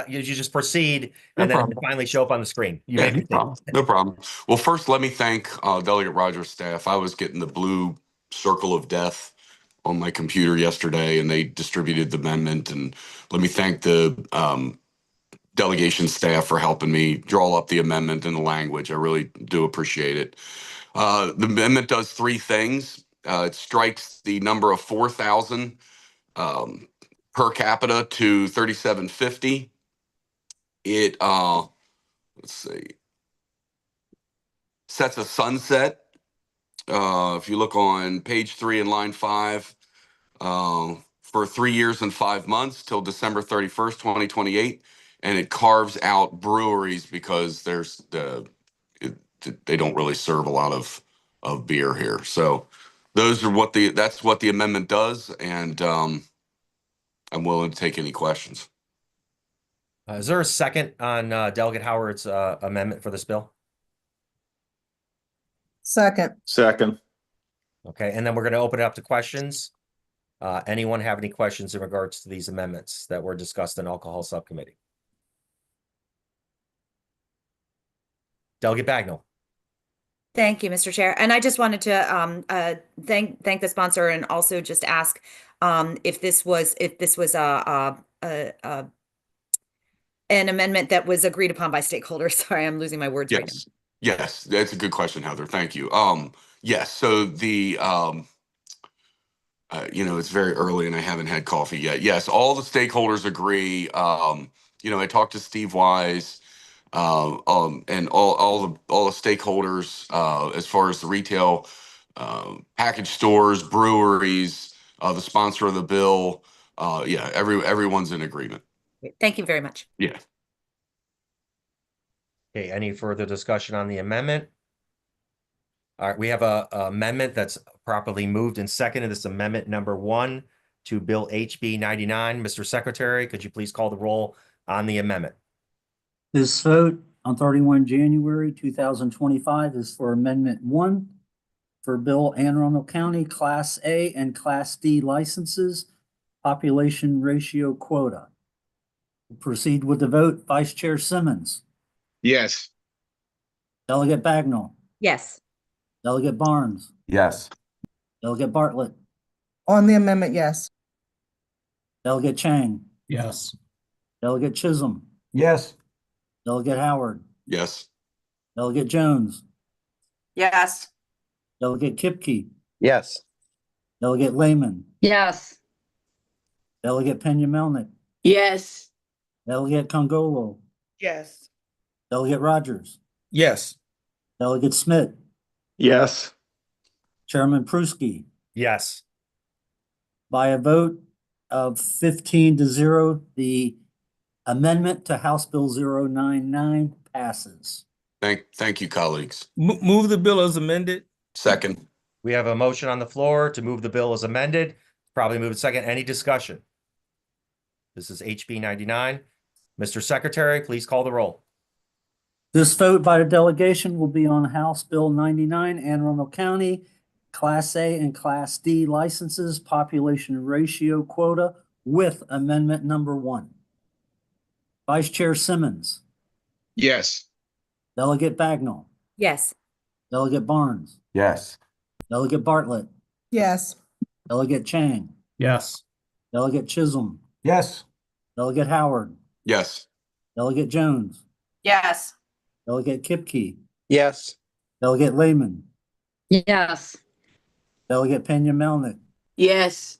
you just proceed, No and then problem. finally show up on the screen. You Yeah, may no proceed. problem. No problem. Well, first, let me thank Delegate Rogers' staff. I was getting the blue circle of death on my computer yesterday, and they distributed the amendment. And let me thank the delegation staff for helping me draw up the amendment and the language. I really do appreciate it. The amendment does three things. It strikes the number of 4,000 per capita to 3,750. It let's see, sets a sunset. If you look on page 3 and line 5, for 3 years and 5 months till December 31st, 2028, and it carves out breweries because they don't really serve a lot of beer here. So those are that's what the amendment does, and I'm willing to take any questions. Is there a second on Delegate Howard's amendment for this bill? Second. Second. Okay, and then we're going to open it up to questions. Anyone have any questions in regards to these amendments that were discussed in Alcohol Subcommittee? Delegate Bagnall. Thank you, Mr. Chair. And I just wanted to thank the sponsor and also just ask if this was an amendment that was agreed upon by stakeholders. Sorry, I'm losing my words right now. Yes, that's a good question, Heather. Thank you. Yes, so the it's very early and I haven't had coffee yet. Yes, all the stakeholders agree. I talked to Steve Wise, and all the stakeholders as far as the retail, package stores, breweries, the sponsor of the bill. Everyone's in agreement. Thank you very much. Yeah. Okay, any further discussion on the amendment? All right, we have a amendment that's properly moved and seconded. This amendment number 1 to Bill HB 99. Mr. Secretary, could you please call the roll on the amendment? This vote on 31 January 2025 is for Amendment 1 for Bill Anne Arundel County Class A and Class D licenses, population ratio quota. Proceed with the vote. Vice Chair Simmons. Yes. Delegate Bagnall. Yes. Delegate Barnes. Yes. Delegate Bartlett. On the amendment, yes. Delegate Chang. Yes. Delegate Chisholm. Yes. Delegate Howard. Yes. Delegate Jones. Yes. Delegate Kipke. Yes. Delegate Lehman. Yes. Delegate Pena Melnick. Yes. Delegate Congolo. Yes. Delegate Rogers, Yes. Delegate Smith, Yes. Chairman Pruski. Yes. By a vote of 15-0, the amendment to House Bill 099 passes. Thank you, colleagues. Move the bill as amended. Second. We have a motion on the floor to move the bill as amended. Probably move it second. Any discussion? This is HB 99. Mr. Secretary, please call the roll. This vote by the delegation will be on House Bill 99, Anne Arundel County, Class A and Class D licenses, population ratio quota with amendment number 1. Vice Chair Simmons, Yes. Delegate Bagnall, Yes. Delegate Barnes, Yes. Delegate Bartlett, Yes. Delegate Chang, Yes. Delegate Chisholm, Yes. Delegate Howard, Yes. Delegate Jones, Yes. Delegate Kipke, Yes. Delegate Lehman, Yes. Delegate Pena Melnick, Yes.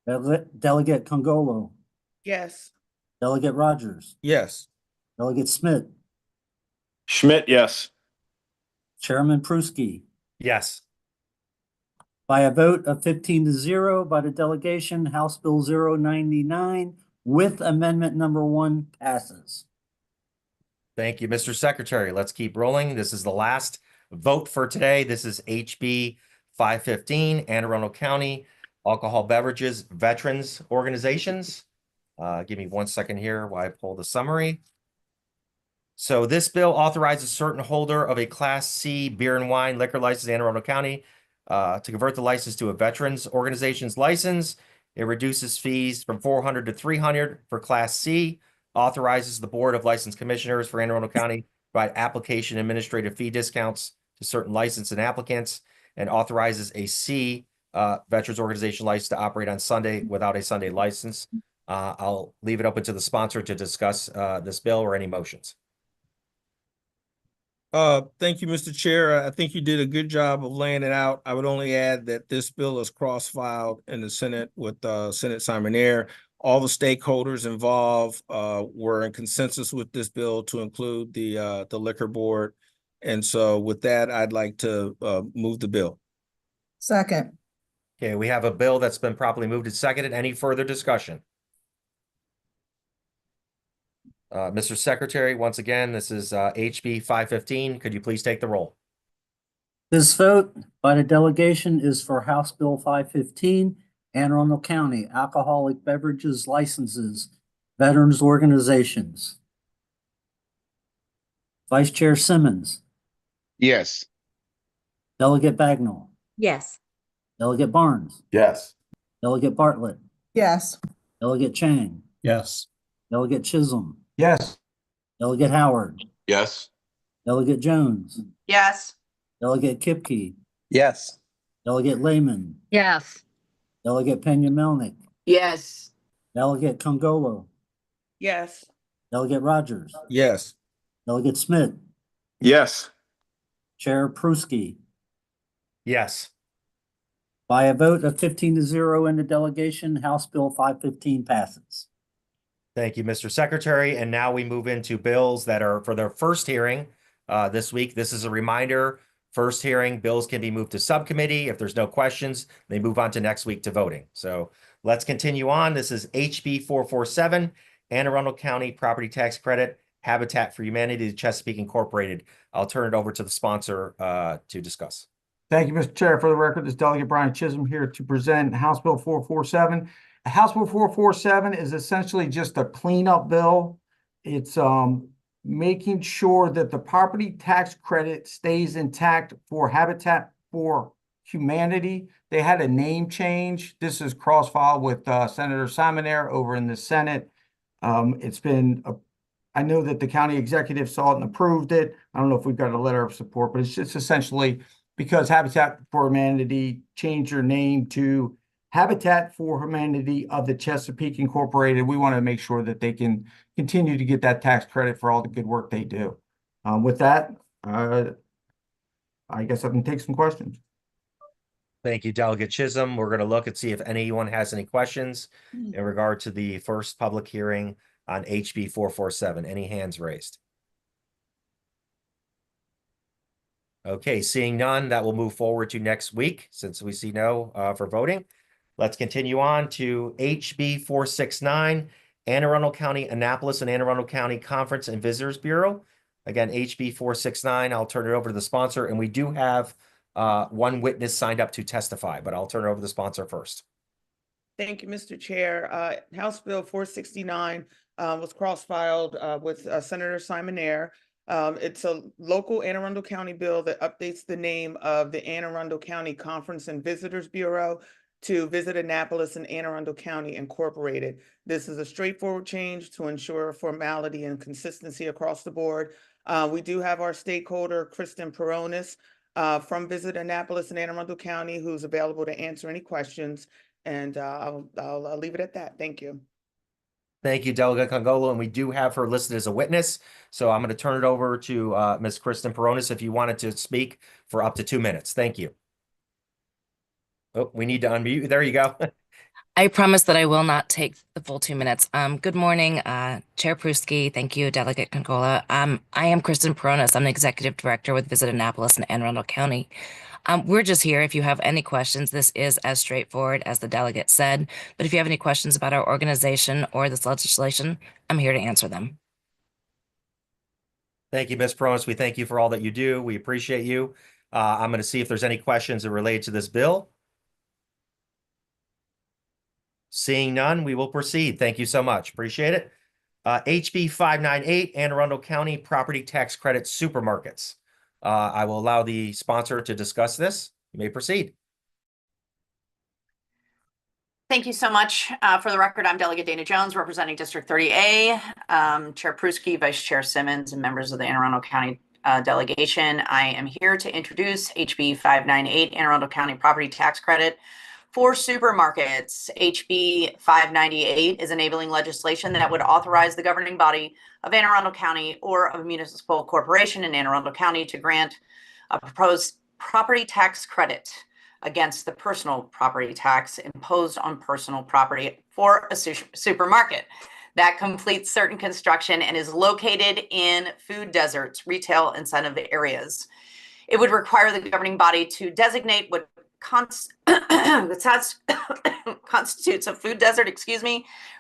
Delegate Congolo, Yes. Delegate Rogers, Yes. Delegate Smith, Schmidt, yes. Chairman Pruski. Yes. By a vote of 15-0 by the delegation, House Bill 099 with amendment number 1 passes. Thank you, Mr. Secretary. Let's keep rolling. This is the last vote for today. This is HB 515, Anne Arundel County Alcohol Beverages Veterans Organizations. Give me 1 second here while I pull the summary. So this bill authorizes certain holder of a Class C beer and wine liquor license in Anne Arundel County to convert the license to a veterans organization's license. It reduces fees from $400 to $300 for Class C, authorizes the Board of License Commissioners for Anne Arundel County to provide application administrative fee discounts to certain licensed and applicants, and authorizes a C veterans organization license to operate on Sunday without a Sunday license. I'll leave it open to the sponsor to discuss this bill or any motions. Thank you, Mr. Chair. I think you did a good job of laying it out. I would only add that this bill is cross-filed in the Senate with Senate Simon Air. All the stakeholders involved were in consensus with this bill to include the liquor board. And so with that, I'd like to move the bill. Second. Okay, we have a bill that's been properly moved and seconded. Any further discussion? Mr. Secretary, once again, this is HB 515. Could you please take the roll? This vote by the delegation is for House Bill 515, Anne Arundel County Alcoholic Beverages Licenses, Veterans Organizations. Vice Chair Simmons, Yes. Delegate Bagnall, Yes. Delegate Barnes, Yes. Delegate Bartlett, Yes. Delegate Chang, Yes. Delegate Chisholm, Yes. Delegate Howard, Yes. Delegate Jones, Yes. Delegate Kipke, Yes. Delegate Lehman, Yes. Delegate Pena Melnick, Yes. Delegate Congolo, Yes. Delegate Rogers, Yes. Delegate Smith, Yes. Chair Pruski. Yes. By a vote of 15-0 in the delegation, House Bill 515 passes. Thank you, Mr. Secretary. And now we move into bills that are for their first hearing this week. This is a reminder, first hearing, bills can be moved to subcommittee. If there's no questions, they move on to next week to voting. So let's continue on. This is HB 447, Anne Arundel County Property Tax Credit, Habitat for Humanity, Chesapeake Incorporated. I'll turn it over to the sponsor to discuss. Thank you, Mr. Chair. For the record, this is Delegate Brian Chisholm here to present House Bill 447. House Bill 447 is essentially just a cleanup bill. It's making sure that the property tax credit stays intact for Habitat for Humanity. They had a name change. This is cross-filed with Senator Simonaire over in the Senate. It's been I know that the county executive saw it and approved it. I don't know if we've got a letter of support, but it's just essentially because Habitat for Humanity changed their name to Habitat for Humanity of the Chesapeake Incorporated. We want to make sure that they can continue to get that tax credit for all the good work they do. With that, I guess I can take some questions. Thank you, Delegate Chisholm. We're going to look and see if anyone has any questions in regard to the first public hearing on HB 447. Any hands raised? Okay, seeing none, that will move forward to next week since we see no for voting. Let's continue on to HB 469, Anne Arundel County, Annapolis and Anne Arundel County Conference and Visitors Bureau. Again, HB 469, I'll turn it over to the sponsor, and we do have one witness signed up to testify, but I'll turn it over to the sponsor first. Thank you, Mr. Chair. House Bill 469 was cross-filed with Senator Simon Ayer. It's a local Anne Arundel County bill that updates the name of the Anne Arundel County Conference and Visitors Bureau to Visit Annapolis and Anne Arundel County Incorporated. This is a straightforward change to ensure formality and consistency across the board. We do have our stakeholder, Kristen Peronis, from Visit Annapolis and Anne Arundel County, who's available to answer any questions. And I'll leave it at that. Thank you. Thank you, Delegate Congolo, and we do have her listed as a witness. So I'm going to turn it over to Ms. Kristen Peronis if you wanted to speak for up to 2 minutes. Thank you. Oh, we need to unmute you. There you go. I promise that I will not take the full 2 minutes. Good morning, Chair Pruski. Thank you, Delegate Concola. I am Kristen Peronis. I'm the Executive Director with Visit Annapolis and Anne Arundel County. We're just here if you have any questions. This is as straightforward as the delegate said, but if you have any questions about our organization or this legislation, I'm here to answer them. Thank you, Ms. Peronis. We thank you for all that you do. We appreciate you. I'm going to see if there's any questions that relate to this bill. Seeing none, we will proceed. Thank you so much. Appreciate it. HB 598, Anne Arundel County Property Tax Credit Supermarkets. I will allow the sponsor to discuss this. You may proceed. Thank you so much. For the record, I'm Delegate Dana Jones, representing District 30A, Chair Pruski, Vice Chair Simmons, and members of the Anne Arundel County delegation. I am here to introduce HB 598, Anne Arundel County Property Tax Credit for supermarkets. HB 598 is enabling legislation that would authorize the governing body of Anne Arundel County or of a municipal corporation in Anne Arundel County to grant a proposed property tax credit against the personal property tax imposed on personal property for a supermarket that completes certain construction and is located in food deserts, retail incentive areas. It would require the governing body to designate what constitutes a food desert,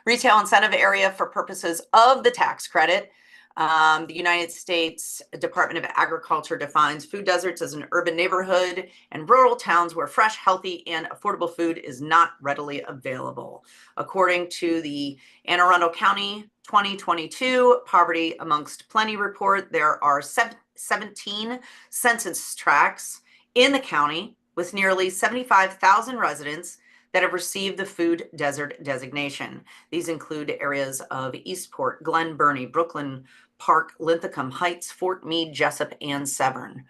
retail incentive area for purposes of the tax credit. The United States Department of Agriculture defines food deserts as an urban neighborhood and rural towns where fresh, healthy, and affordable food is not readily available. According to the Anne Arundel County 2022 Poverty Amongst Plenty report, there are 17 census tracts in the county with nearly 75,000 residents that have received the food desert designation. These include areas of Eastport, Glen Burnie, Brooklyn Park, Linthicum Heights, Fort Meade, Jessup, and Severn.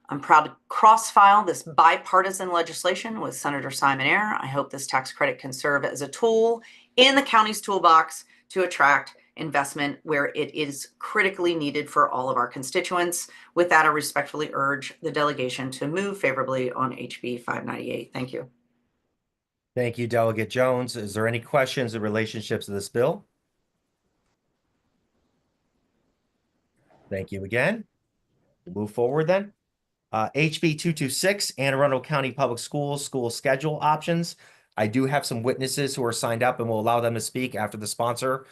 I'm proud to cross-file this bipartisan legislation with Senator Simon Ayer. I hope this tax credit can serve as a tool in the county's toolbox to attract investment where it is critically needed for all of our constituents. With that, I respectfully urge the delegation to move favorably on HB 598. Thank you. Thank you, Delegate Jones. Is there any questions in relationships to this bill? Thank you again. Move forward then. HB 226, Anne Arundel County Public Schools school schedule options. I do have some witnesses who are signed up and we'll allow them to speak after the sponsor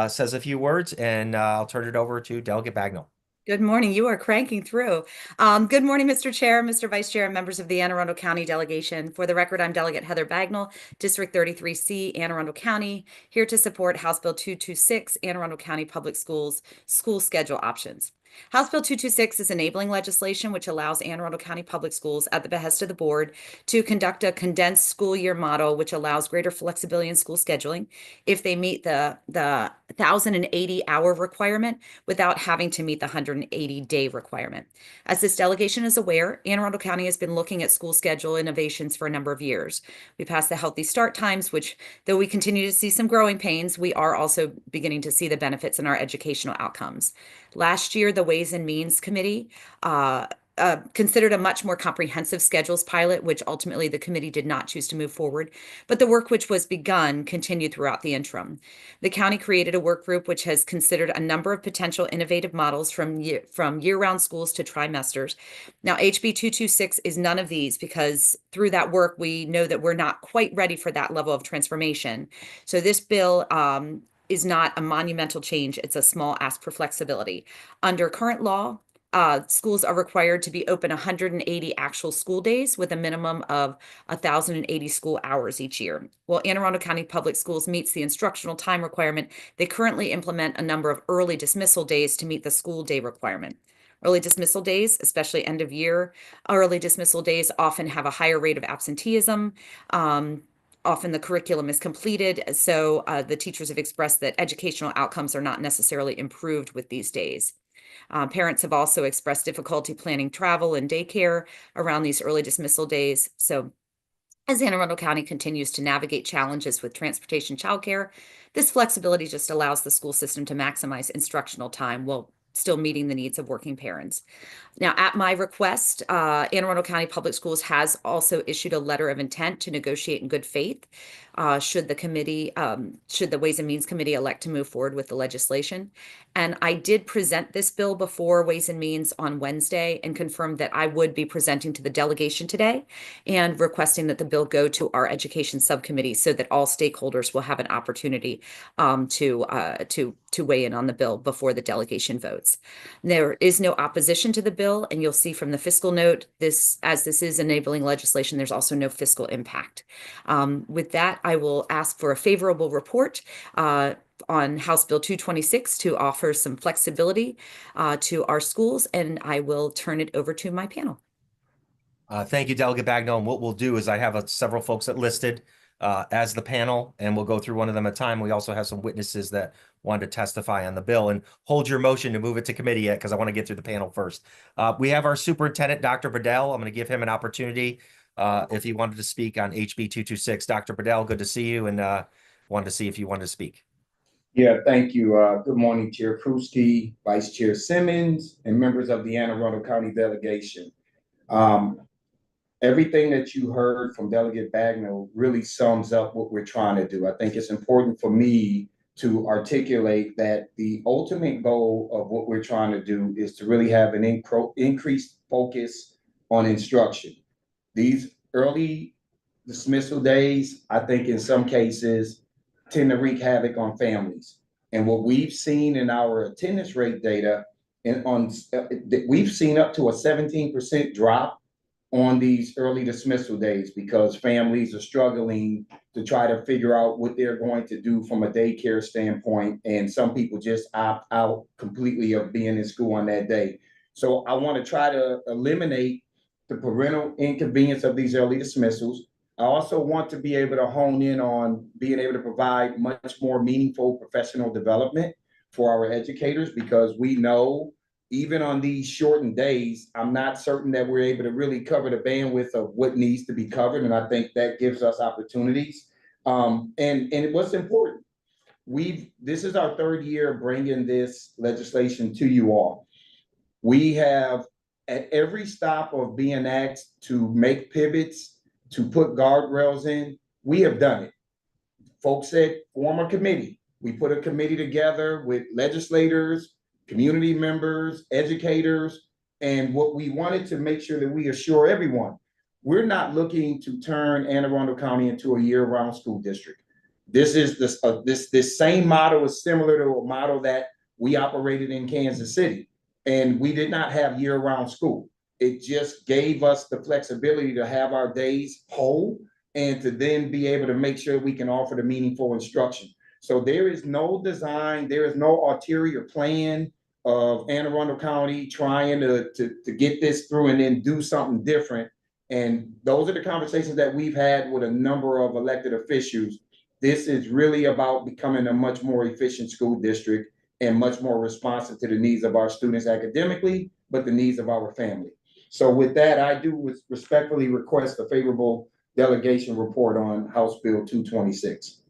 says a few words, and I'll turn it over to Delegate Bagnall. Good morning. You are cranking through. Good morning, Mr. Chair, Mr. Vice Chair, and members of the Anne Arundel County delegation. For the record, I'm Delegate Heather Bagnall, District 33C, Anne Arundel County, here to support House Bill 226, Anne Arundel County Public Schools school schedule options. House Bill 226 is enabling legislation which allows Anne Arundel County Public Schools, at the behest of the board, to conduct a condensed school year model which allows greater flexibility in school scheduling if they meet the 1,080-hour requirement without having to meet the 180-day requirement. As this delegation is aware, Anne Arundel County has been looking at school schedule innovations for a number of years. We passed the Healthy Start Times, which, though we continue to see some growing pains, we are also beginning to see the benefits in our educational outcomes. Last year, the Ways and Means Committee considered a much more comprehensive schedules pilot, which ultimately the committee did not choose to move forward, but the work which was begun continued throughout the interim. The county created a work group which has considered a number of potential innovative models from year-round schools to trimesters. Now, HB 226 is none of these because through that work, we know that we're not quite ready for that level of transformation. So this bill is not a monumental change. It's a small ask for flexibility. Under current law, schools are required to be open 180 actual school days with a minimum of 1,080 school hours each year. While Anne Arundel County Public Schools meets the instructional time requirement, they currently implement a number of early dismissal days to meet the school day requirement. Early dismissal days, especially end of year, early dismissal days often have a higher rate of absenteeism. Often the curriculum is completed, so the teachers have expressed that educational outcomes are not necessarily improved with these days. Parents have also expressed difficulty planning travel and daycare around these early dismissal days. So as Anne Arundel County continues to navigate challenges with transportation childcare, this flexibility just allows the school system to maximize instructional time while still meeting the needs of working parents. Now, at my request, Anne Arundel County Public Schools has also issued a letter of intent to negotiate in good faith should the Ways and Means Committee elect to move forward with the legislation. And I did present this bill before Ways and Means on Wednesday and confirmed that I would be presenting to the delegation today and requesting that the bill go to our education subcommittee so that all stakeholders will have an opportunity to weigh in on the bill before the delegation votes. There is no opposition to the bill, and you'll see from the fiscal note, this is enabling legislation, there's also no fiscal impact. With that, I will ask for a favorable report on House Bill 226 to offer some flexibility to our schools, and I will turn it over to my panel. Thank you, Delegate Bagnall. And what we'll do is I have several folks that listed as the panel, and we'll go through one of them at a time. We also have some witnesses that wanted to testify on the bill. And hold your motion to move it to committee yet, because I want to get through the panel first. We have our superintendent, Dr. Bedell. I'm going to give him an opportunity if he wanted to speak on HB 226. Dr. Bedell, good to see you, and wanted to see if you wanted to speak. Yeah, thank you. Good morning, Chair Pruski, Vice Chair Simmons, and members of the Anne Arundel County delegation. Everything that you heard from Delegate Bagnall really sums up what we're trying to do. I think it's important for me to articulate that the ultimate goal of what we're trying to do is to really have an increased focus on instruction. These early dismissal days, I think in some cases, tend to wreak havoc on families. And what we've seen in our attendance rate data, we've seen up to a 17% drop on these early dismissal days because families are struggling to try to figure out what they're going to do from a daycare standpoint. And some people just opt out completely of being in school on that day. So I want to try to eliminate the parental inconvenience of these early dismissals. I also want to be able to hone in on being able to provide much more meaningful professional development for our educators, because we know even on these shortened days, I'm not certain that we're able to really cover the bandwidth of what needs to be covered. And I think that gives us opportunities. And what's important, this is our third year bringing this legislation to you all. We have at every stop of being asked to make pivots, to put guardrails in, we have done it. Folks said, form a committee. We put a committee together with legislators, community members, educators, and what we wanted to make sure that we assure everyone, we're not looking to turn Anne Arundel County into a year-round school district. This is this same model is similar to a model that we operated in Kansas City, and we did not have year-round school. It just gave us the flexibility to have our days whole and to then be able to make sure we can offer the meaningful instruction. So there is no design, there is no ulterior plan of Anne Arundel County trying to get this through and then do something different. And those are the conversations that we've had with a number of elected officials. This is really about becoming a much more efficient school district and much more responsive to the needs of our students academically, but the needs of our family. So with that, I do respectfully request a favorable delegation report on House Bill 226.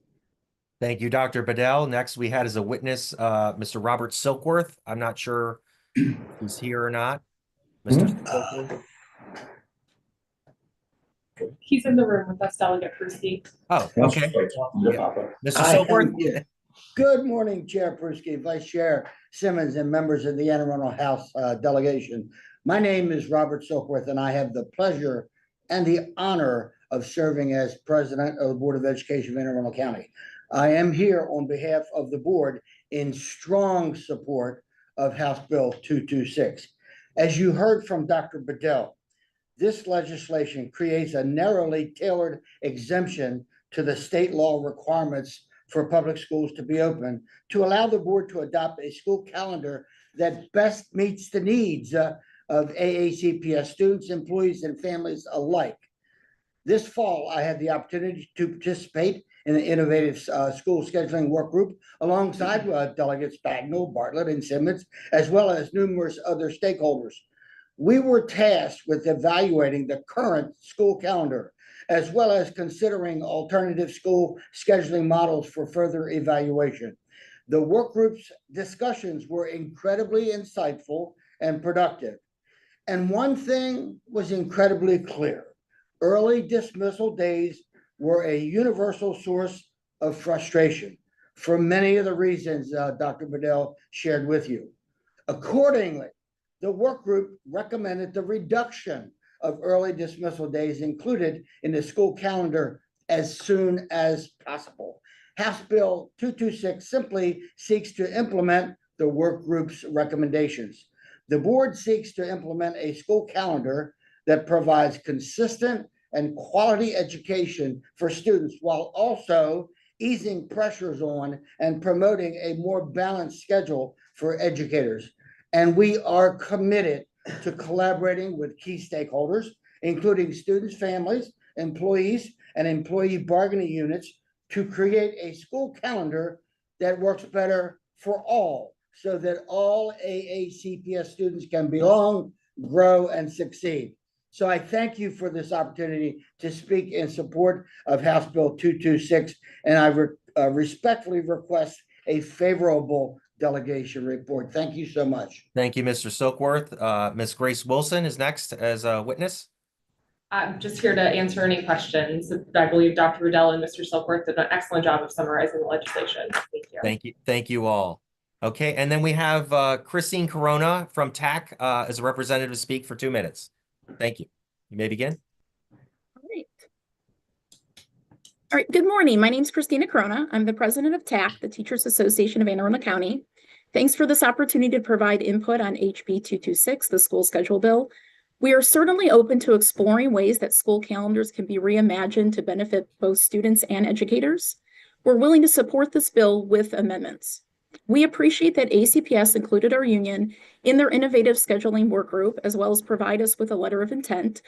Thank you, Dr. Bedell. Next we had as a witness, Mr. Robert Silkworth. I'm not sure if he's here or not. Mr. Mhm. Silkworth? He's in the room with us, Delegate Pruski. Oh, okay. Yeah. Mr. Silkworth? Good morning, Chair Pruski, Vice Chair Simmons, and members of the Anne Arundel House delegation. My name is Robert Silkworth, and I have the pleasure and the honor of serving as President of the Board of Education of Anne Arundel County. I am here on behalf of the board in strong support of House Bill 226. As you heard from Dr. Bedell, this legislation creates a narrowly tailored exemption to the state law requirements for public schools to be open to allow the board to adopt a school calendar that best meets the needs of AACPS students, employees, and families alike. This fall, I had the opportunity to participate in the innovative school scheduling work group alongside delegates Bagnell, Bartlett, and Simmons, as well as numerous other stakeholders. We were tasked with evaluating the current school calendar, as well as considering alternative school scheduling models for further evaluation. The work group's discussions were incredibly insightful and productive. And one thing was incredibly clear. Early dismissal days were a universal source of frustration for many of the reasons Dr. Bedell shared with you. Accordingly, the work group recommended the reduction of early dismissal days included in the school calendar as soon as possible. House Bill 226 simply seeks to implement the work group's recommendations. The board seeks to implement a school calendar that provides consistent and quality education for students while also easing pressures on and promoting a more balanced schedule for educators. And we are committed to collaborating with key stakeholders, including students, families, employees, and employee bargaining units to create a school calendar that works better for all so that all AACPS students can belong, grow, and succeed. So I thank you for this opportunity to speak in support of House Bill 226, and I respectfully request a favorable delegation report. Thank you so much. Thank you, Mr. Silkworth. Ms. Grace Wilson is next as a witness. I'm just here to answer any questions. I believe Dr. Riddell and Mr. Silkworth did an excellent job of summarizing the legislation. Thank you. Thank you. Thank you all. Okay, and then we have Christine Corona from TAC as a representative to speak for 2 minutes. Thank you. You may begin. All right, good morning. My name is Christina Corona. I'm the president of TAC, the Teachers Association of Anne Arundel County. Thanks for this opportunity to provide input on HB 226, the school schedule bill. We are certainly open to exploring ways that school calendars can be reimagined to benefit both students and educators. We're willing to support this bill with amendments. We appreciate that ACPS included our union in their innovative scheduling work group, as well as provide us with a letter of intent,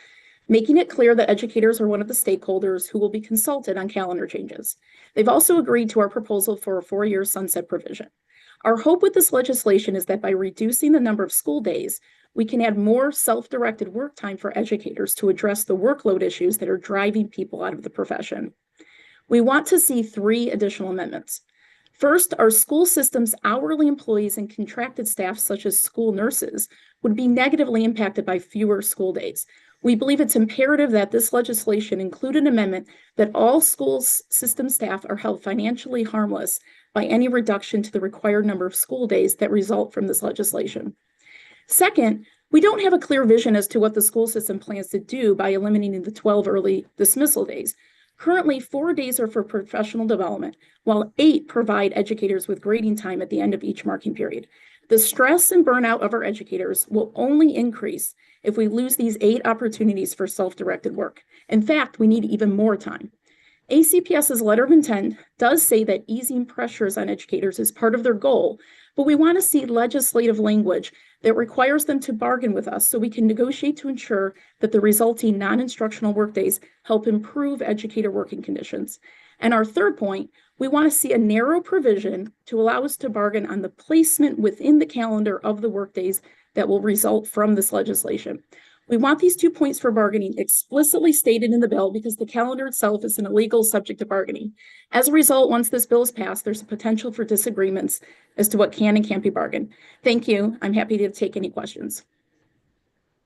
making it clear that educators are one of the stakeholders who will be consulted on calendar changes. They've also agreed to our proposal for a 4-year sunset provision. Our hope with this legislation is that by reducing the number of school days, we can add more self-directed work time for educators to address the workload issues that are driving people out of the profession. We want to see 3 additional amendments. First, our school system's hourly employees and contracted staff, such as school nurses, would be negatively impacted by fewer school days. We believe it's imperative that this legislation include an amendment that all school system staff are held financially harmless by any reduction to the required number of school days that result from this legislation. Second, we don't have a clear vision as to what the school system plans to do by eliminating the 12 early dismissal days. Currently, 4 days are for professional development, while 8 provide educators with grading time at the end of each marking period. The stress and burnout of our educators will only increase if we lose these 8 opportunities for self-directed work. In fact, we need even more time. ACPS's letter of intent does say that easing pressures on educators is part of their goal, but we want to see legislative language that requires them to bargain with us so we can negotiate to ensure that the resulting non-instructional workdays help improve educator working conditions. And our third point, we want to see a narrow provision to allow us to bargain on the placement within the calendar of the workdays that will result from this legislation. We want these 2 points for bargaining explicitly stated in the bill because the calendar itself is an illegal subject to bargaining. As a result, once this bill is passed, there's a potential for disagreements as to what can and can't be bargained. Thank you. I'm happy to take any questions.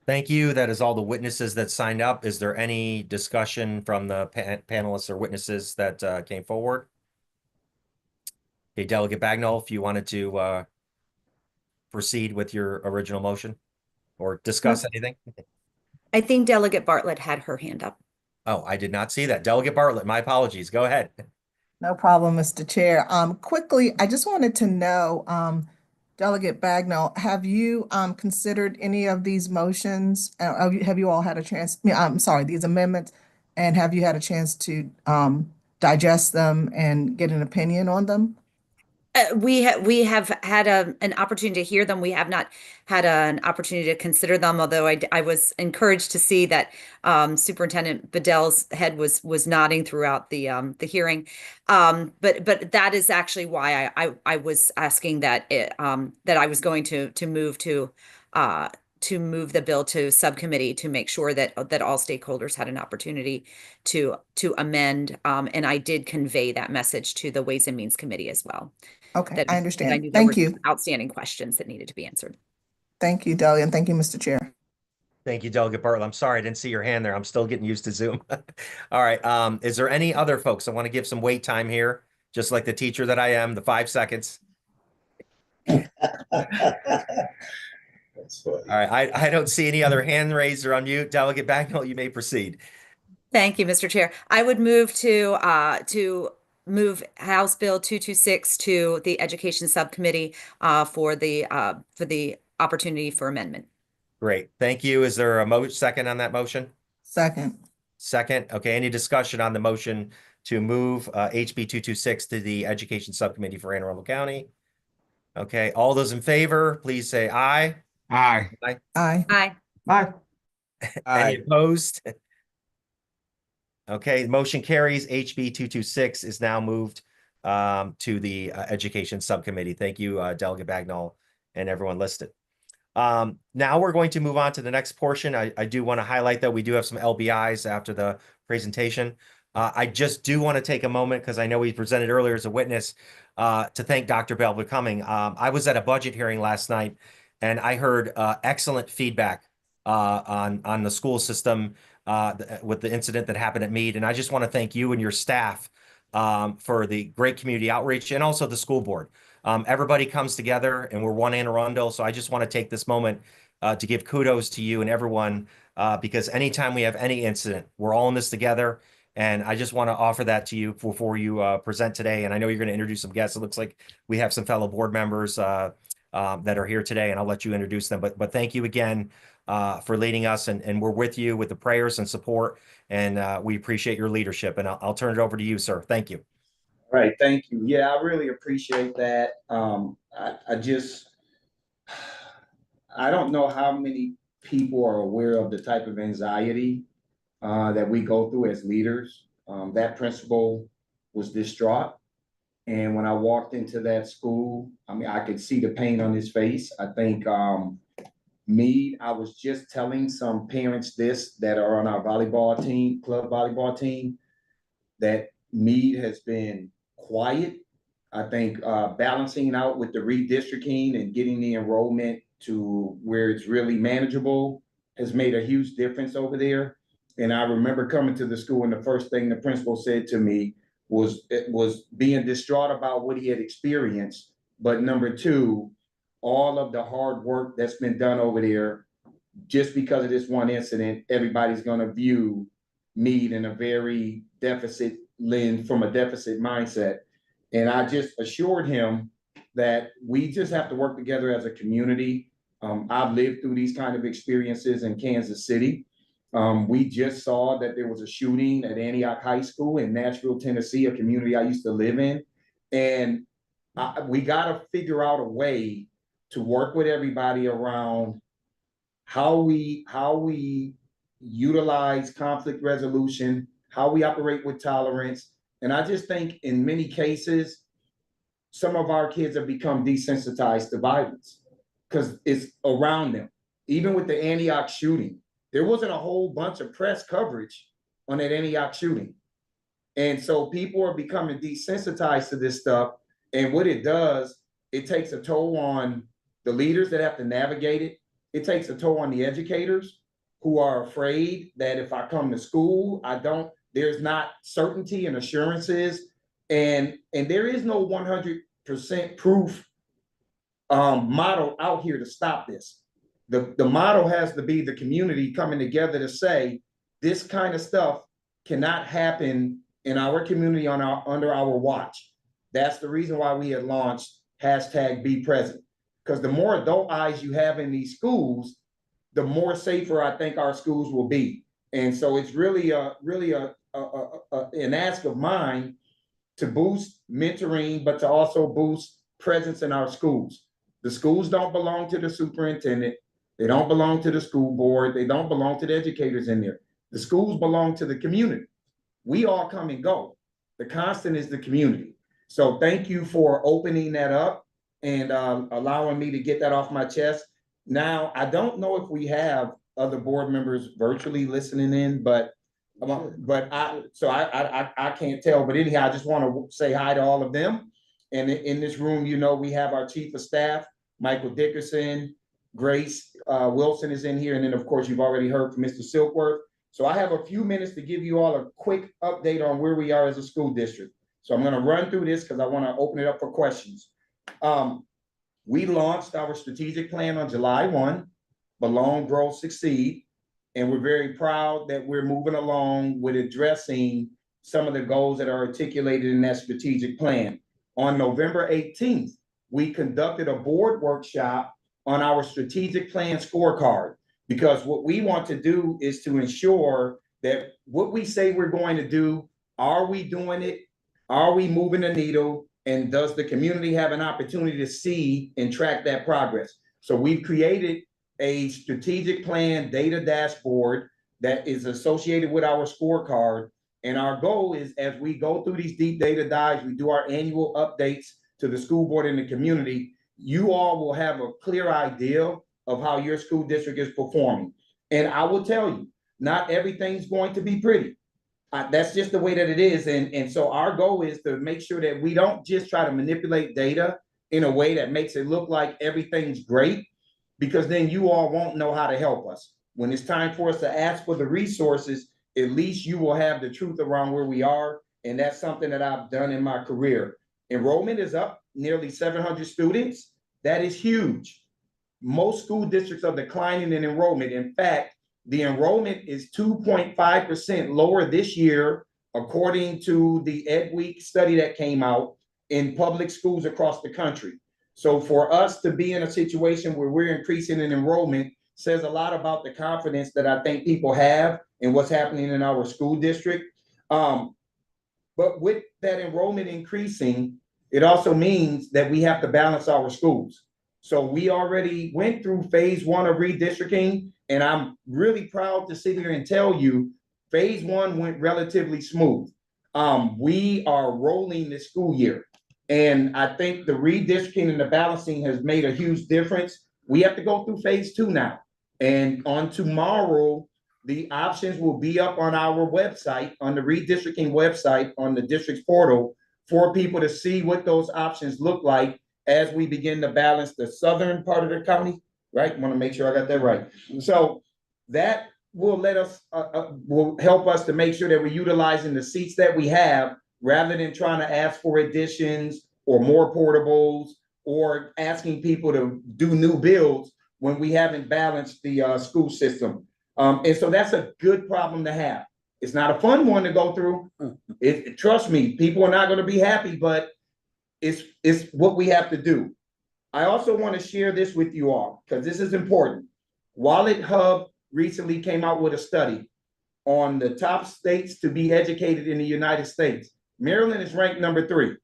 Thank you. That is all the witnesses that signed up. Is there any discussion from the panelists or witnesses that came forward? Okay, Delegate Bagnall, if you wanted to proceed with your original motion or discuss anything? I think Delegate Bartlett had her hand up. Oh, I did not see that. Delegate Bartlett, my apologies. Go ahead. No problem, Mr. Chair. Quickly, I just wanted to know, Delegate Bagnall, have you considered any of these motions? Have you all had a chance, I'm sorry, these amendments, and have you had a chance to digest them and get an opinion on them? We have had an opportunity to hear them. We have not had an opportunity to consider them, although I was encouraged to see that Superintendent Bedell's head was nodding throughout the hearing. But that is actually why I was asking that that I was going to move the bill to subcommittee to make sure that all stakeholders had an opportunity to amend. And I did convey that message to the Ways and Means Committee as well. Okay, That I I understand. knew there were Thank you. outstanding questions that needed to be answered. Thank you, Delia, and thank you, Mr. Chair. Thank you, Delegate Bartlett. I'm sorry, I didn't see your hand there. I'm still getting used to Zoom. All right. Is there any other folks? I want to give some wait time here, just like the teacher that I am, the 5 seconds. That's funny. All right. I don't see any other hand raised or unmute. Delegate Bagnall, you may proceed. Thank you, Mr. Chair. I would move to move House Bill 226 to the Education Subcommittee for the opportunity for amendment. Great. Thank you. Is there a second on that motion? Second. Second. Okay. Any discussion on the motion to move HB 226 to the Education Subcommittee for Anne Arundel County? Okay. All those in favor, please say aye. Aye. Aye. Aye. Aye. Aye. Any opposed? Okay, motion carries. HB 226 is now moved to the Education Subcommittee. Thank you, Delegate Bagnall and everyone listed. Now we're going to move on to the next portion. I do want to highlight that we do have some LBIs after the presentation. I just do want to take a moment, because I know he presented earlier as a witness, to thank Dr. Bell for coming. I was at a budget hearing last night, and I heard excellent feedback on the school system with the incident that happened at Meade. And I just want to thank you and your staff for the great community outreach, and also the school board. Everybody comes together, and we're one Anne Arundel. So I just want to take this moment to give kudos to you and everyone, because anytime we have any incident, we're all in this together. And I just want to offer that to you before you present today. And I know you're going to introduce some guests. It looks like we have some fellow board members that are here today, and I'll let you introduce them. But thank you again for leading us, and we're with you with the prayers and support, and we appreciate your leadership. And I'll turn it over to you, sir. Thank you. All right, thank you. Yeah, I really appreciate that. I don't know how many people are aware of the type of anxiety that we go through as leaders. That principal was distraught. And when I walked into that school, I mean, I could see the pain on his face. I think Meade, I was just telling some parents this that are on our volleyball team, club volleyball team, that Meade has been quiet. I think balancing out with the redistricting and getting the enrollment to where it's really manageable has made a huge difference over there. And I remember coming to the school, and the first thing the principal said to me was being distraught about what he had experienced. But number two, all of the hard work that's been done over there, just because of this one incident, everybody's going to view Meade in a very deficit lens, from a deficit mindset. And I just assured him that we just have to work together as a community. I've lived through these kind of experiences in Kansas City. We just saw that there was a shooting at Antioch High School in Nashville, Tennessee, a community I used to live in. And we got to figure out a way to work with everybody around how we utilize conflict resolution, how we operate with tolerance. And I just think in many cases, some of our kids have become desensitized to violence because it's around them. Even with the Antioch shooting, there wasn't a whole bunch of press coverage on that Antioch shooting. And so people are becoming desensitized to this stuff. And what it does, it takes a toll on the leaders that have to navigate it. it takes a toll on the educators who are afraid that if I come to school, there's not certainty and assurances, and there is no 100% proof model out here to stop this. The model has to be the community coming together to say this kind of stuff cannot happen in our community under our watch. That's the reason why we had launched #BePresent, because the more adult eyes you have in these schools, the more safer I think our schools will be. And so it's really an ask of mine to boost mentoring, but to also boost presence in our schools. The schools don't belong to the superintendent. They don't belong to the school board. They don't belong to the educators in there. The schools belong to the community. We all come and go. The constant is the community. So thank you for opening that up and allowing me to get that off my chest. Now, I don't know if we have other board members virtually listening in, but I can't tell. But anyhow, I just want to say hi to all of them. And in this room, you know, we have our chief of staff, Michael Dickerson, Grace Wilson is in here. And then, of course, you've already heard from Mr. Silkworth. So I have a few minutes to give you all a quick update on where we are as a school district. So I'm going to run through this because I want to open it up for questions. We launched our strategic plan on July 1, Belong, Grow, Succeed. And we're very proud that we're moving along with addressing some of the goals that are articulated in that strategic plan. On November 18th, we conducted a board workshop on our strategic plan scorecard, because what we want to do is to ensure that what we say we're going to do, are we doing it? Are we moving the needle? And does the community have an opportunity to see and track that progress? So we've created a strategic plan data dashboard that is associated with our scorecard. And our goal is, as we go through these deep data dives, we do our annual updates to the school board and the community, you all will have a clear idea of how your school district is performing. And I will tell you, not everything's going to be pretty. That's just the way that it is. And so our goal is to make sure that we don't just try to manipulate data in a way that makes it look like everything's great, because then you all won't know how to help us. When it's time for us to ask for the resources, at least you will have the truth around where we are. And that's something that I've done in my career. Enrollment is up nearly 700 students. That is huge. Most school districts are declining in enrollment. In fact, the enrollment is 2.5% lower this year, according to the Ed Week study that came out, in public schools across the country. So for us to be in a situation where we're increasing in enrollment says a lot about the confidence that I think people have in what's happening in our school district. But with that enrollment increasing, it also means that we have to balance our schools. So we already went through phase 1 of redistricting, and I'm really proud to sit here and tell you phase 1 went relatively smooth. We are rolling this school year, and I think the redistricting and the balancing has made a huge difference. We have to go through phase 2 now, and on tomorrow, the options will be up on our website, on the redistricting website, on the district's portal, for people to see what those options look like as we begin to balance the southern part of the county, right? Want to make sure I got that right. So that will let us, will help us to make sure that we're utilizing the seats that we have, rather than trying to ask for additions or more portables or asking people to do new builds when we haven't balanced the school system. And so that's a good problem to have. It's not a fun one to go through. Trust me, people are not going to be happy, but it's what we have to do. I also want to share this with you all, because this is important. Wallet Hub recently came out with a study on the top states to be educated in the United States. Maryland is ranked number 3.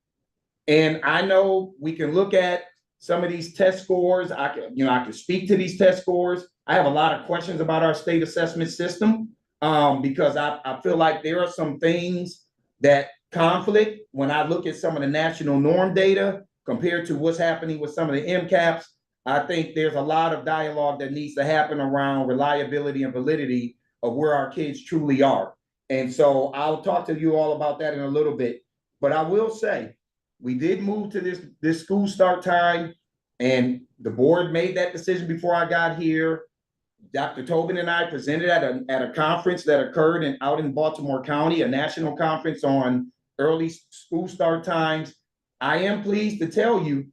And I know we can look at some of these test scores. I can speak to these test scores. I have a lot of questions about our state assessment system, because I feel like there are some things that conflict when I look at some of the national norm data compared to what's happening with some of the MCAPs. I think there's a lot of dialogue that needs to happen around reliability and validity of where our kids truly are. And so I'll talk to you all about that in a little bit. But I will say, we did move to this school start time And the board made that decision before I got here. Dr. Tobin and I presented at a conference that occurred out in Baltimore County, a national conference on early school start times. I am pleased to tell you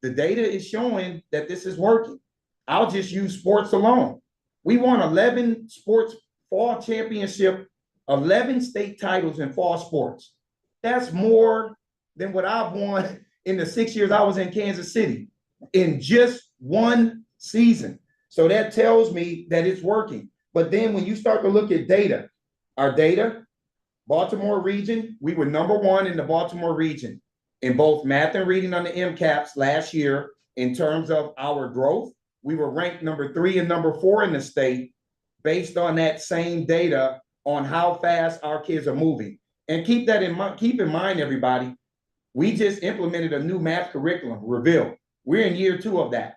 the data is showing that this is working. I'll just use sports alone. We won 11 sports fall championship, 11 state titles in fall sports. That's more than what I've won in the 6 years I was in Kansas City in just one season. So that tells me that it's working. But then when you start to look at data, our data, Baltimore region, we were #1 in the Baltimore region in both math and reading on the MCAPs last year. In terms of our growth, we were ranked #3 and #4 in the state based on that same data on how fast our kids are moving. And keep in mind, everybody, we just implemented a new math curriculum, Reveal. We're in year 2 of that.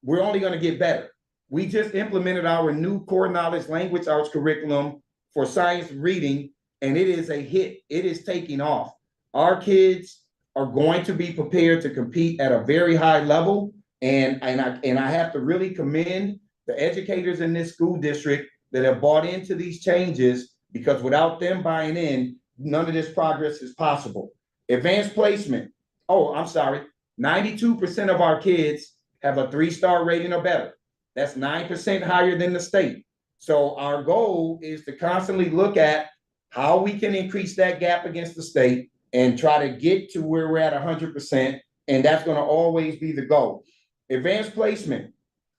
We're only going to get better. We just implemented our new core knowledge language arts curriculum for science reading, and it is a hit. It is taking off. Our kids are going to be prepared to compete at a very high level. And I have to really commend the educators in this school district that have bought into these changes, because without them buying in, none of this progress is possible. Advanced placement. Oh, I'm sorry. 92% of our kids have a 3-star rating or better. That's 9% higher than the state. So our goal is to constantly look at how we can increase that gap against the state and try to get to where we're at 100%. And that's going to always be the goal. Advanced placement.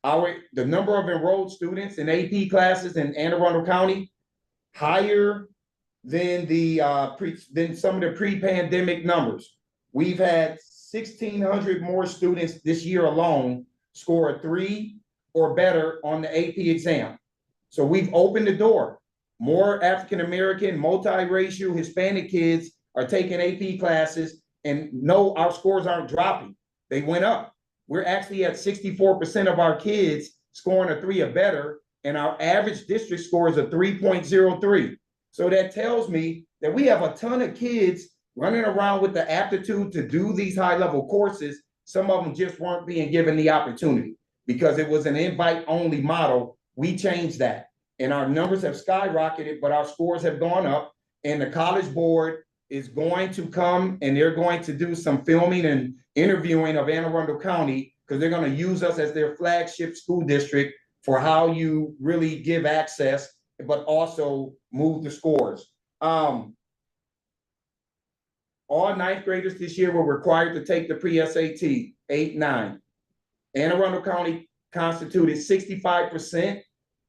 The number of enrolled students in AP classes in Anne Arundel County, higher than some of the pre-pandemic numbers. We've had 1,600 more students this year alone score a 3 or better on the AP exam. So we've opened the door. More African-American, multiracial, Hispanic kids are taking AP classes, and no, our scores aren't dropping. They went up. We're actually at 64% of our kids scoring a 3 or better, and our average district score is a 3.03. So that tells me that we have a ton of kids running around with the aptitude to do these high-level courses. Some of them just weren't being given the opportunity because it was an invite-only model. We changed that, and our numbers have skyrocketed, but our scores have gone up, and the College Board is going to come, and they're going to do some filming and interviewing of Anne Arundel County, because they're going to use us as their flagship school district for how you really give access, but also move the scores. All 9th graders this year were required to take the pre-SAT, 8, 9. Anne Arundel County constituted 65%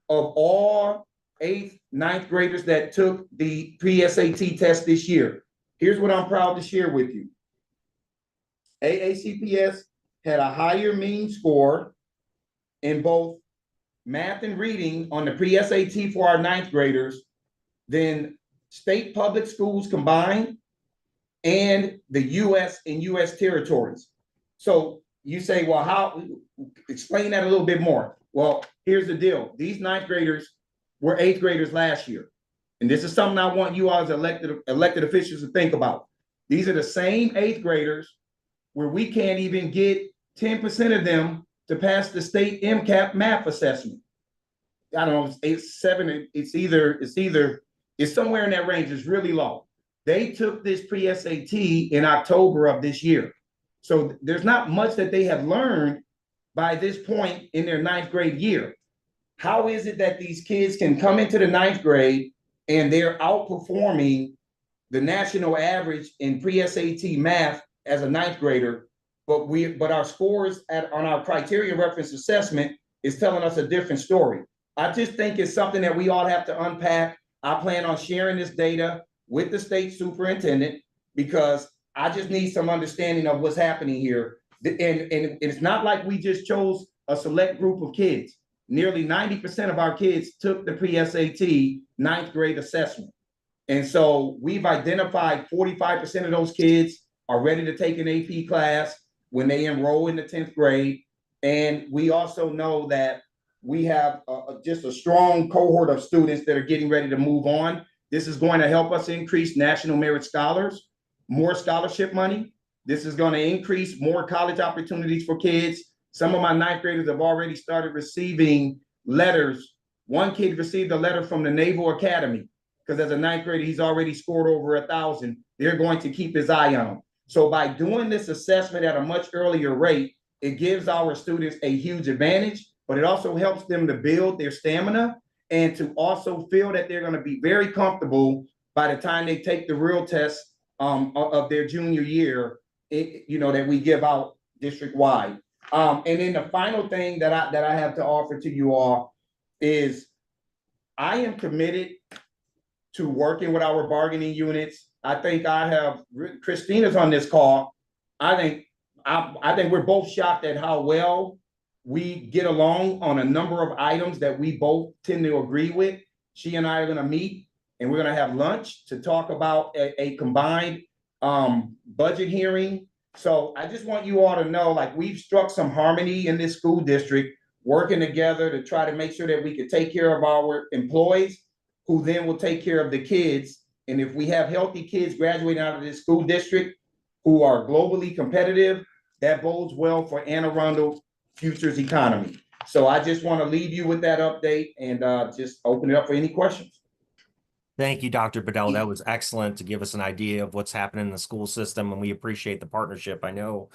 of all 8th, 9th graders that took the pre-SAT test this year. Here's what I'm proud to share with you. AACPS had a higher mean score in both math and reading on the pre-SAT for our 9th graders than state public schools combined and the US and US territories. So you say, well, how? Explain that a little bit more. Well, here's the deal. These 9th graders were 8th graders last year. And this is something I want you all as elected officials to think about. These are the same 8th graders where we can't even get 10% of them to pass the state MCAP math assessment. I don't know, it's 7, it's somewhere in that range. It's really low. They took this pre-SAT in October of this year. So there's not much that they have learned by this point in their 9th grade year. How is it that these kids can come into the 9th grade and they're outperforming the national average in pre-SAT math as a 9th grader, but our scores on our criteria reference assessment is telling us a different story? I just think it's something that we all have to unpack. I plan on sharing this data with the state superintendent because I just need some understanding of what's happening here. And it's not like we just chose a select group of kids. Nearly 90% of our kids took the pre-SAT 9th grade assessment. And so we've identified 45% of those kids are ready to take an AP class when they enroll in the 10th grade. And we also know that we have just a strong cohort of students that are getting ready to move on. This is going to help us increase national merit scholars, more scholarship money. This is going to increase more college opportunities for kids. Some of my ninth graders have already started receiving letters. One kid received a letter from the Naval Academy because as a ninth grader, he's already scored over 1,000. They're going to keep his eye on him. So by doing this assessment at a much earlier rate, it gives our students a huge advantage, but it also helps them to build their stamina and to also feel that they're going to be very comfortable by the time they take the real test of their junior year, that we give out district-wide. And then the final thing that I have to offer to you all is I am committed to working with our bargaining units. I think Christina's on this call. I think we're both shocked at how well we get along on a number of items that we both tend to agree with. She and I are going to meet and we're going to have lunch to talk about a combined budget hearing. So I just want you all to know, like, we've struck some harmony in this school district, working together to try to make sure that we can take care of our employees, who then will take care of the kids. And if we have healthy kids graduating out of this school district who are globally competitive, that bodes well for Anne Arundel future's economy. So I just want to leave you with that update and just open it up for any questions. Thank you, Dr. Bedell. That was excellent to give us an idea of what's happening in the school system, and we appreciate the partnership. I know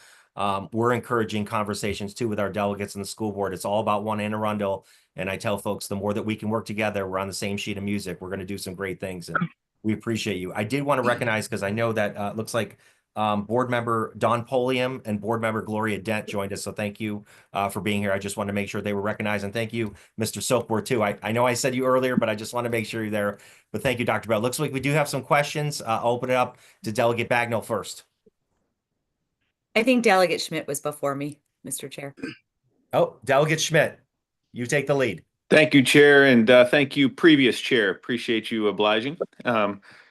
we're encouraging conversations too with our delegates in the school board. It's all about one Anne Arundel, and I tell folks the more that we can work together, we're on the same sheet of music. We're going to do some great things, and we appreciate you. I did want to recognize, because I know that looks like board member Don Polium and board member Gloria Dent joined us. So thank you for being here. I just want to make sure they were recognized, and thank you, Mr. Silkworth, too. I know I said you earlier, but I just want to make sure you're there. But thank you, Dr. Bell. Looks like we do have some questions. I'll open it up to Delegate Bagnell first. I think Delegate Schmidt was before me, Mr. Chair. Oh, Delegate Schmidt, you take the lead. Thank you, Chair, and thank you, previous Chair. Appreciate you obliging.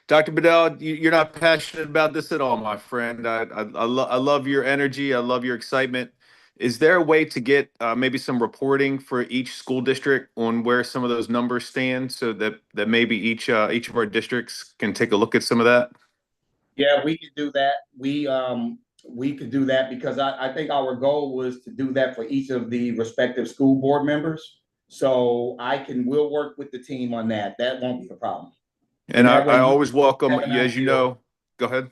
Dr. Bedell, you're not passionate about this at all, my friend. I love your energy. I love your excitement. Is there a way to get maybe some reporting for each school district on where some of those numbers stand, so that maybe each of our districts can take a look at some of that? Yeah, we could do that. We could do that because I think our goal was to do that for each of the respective school board members. So we'll work with the team on that. That won't be a problem. And I always welcome, as you know, go ahead.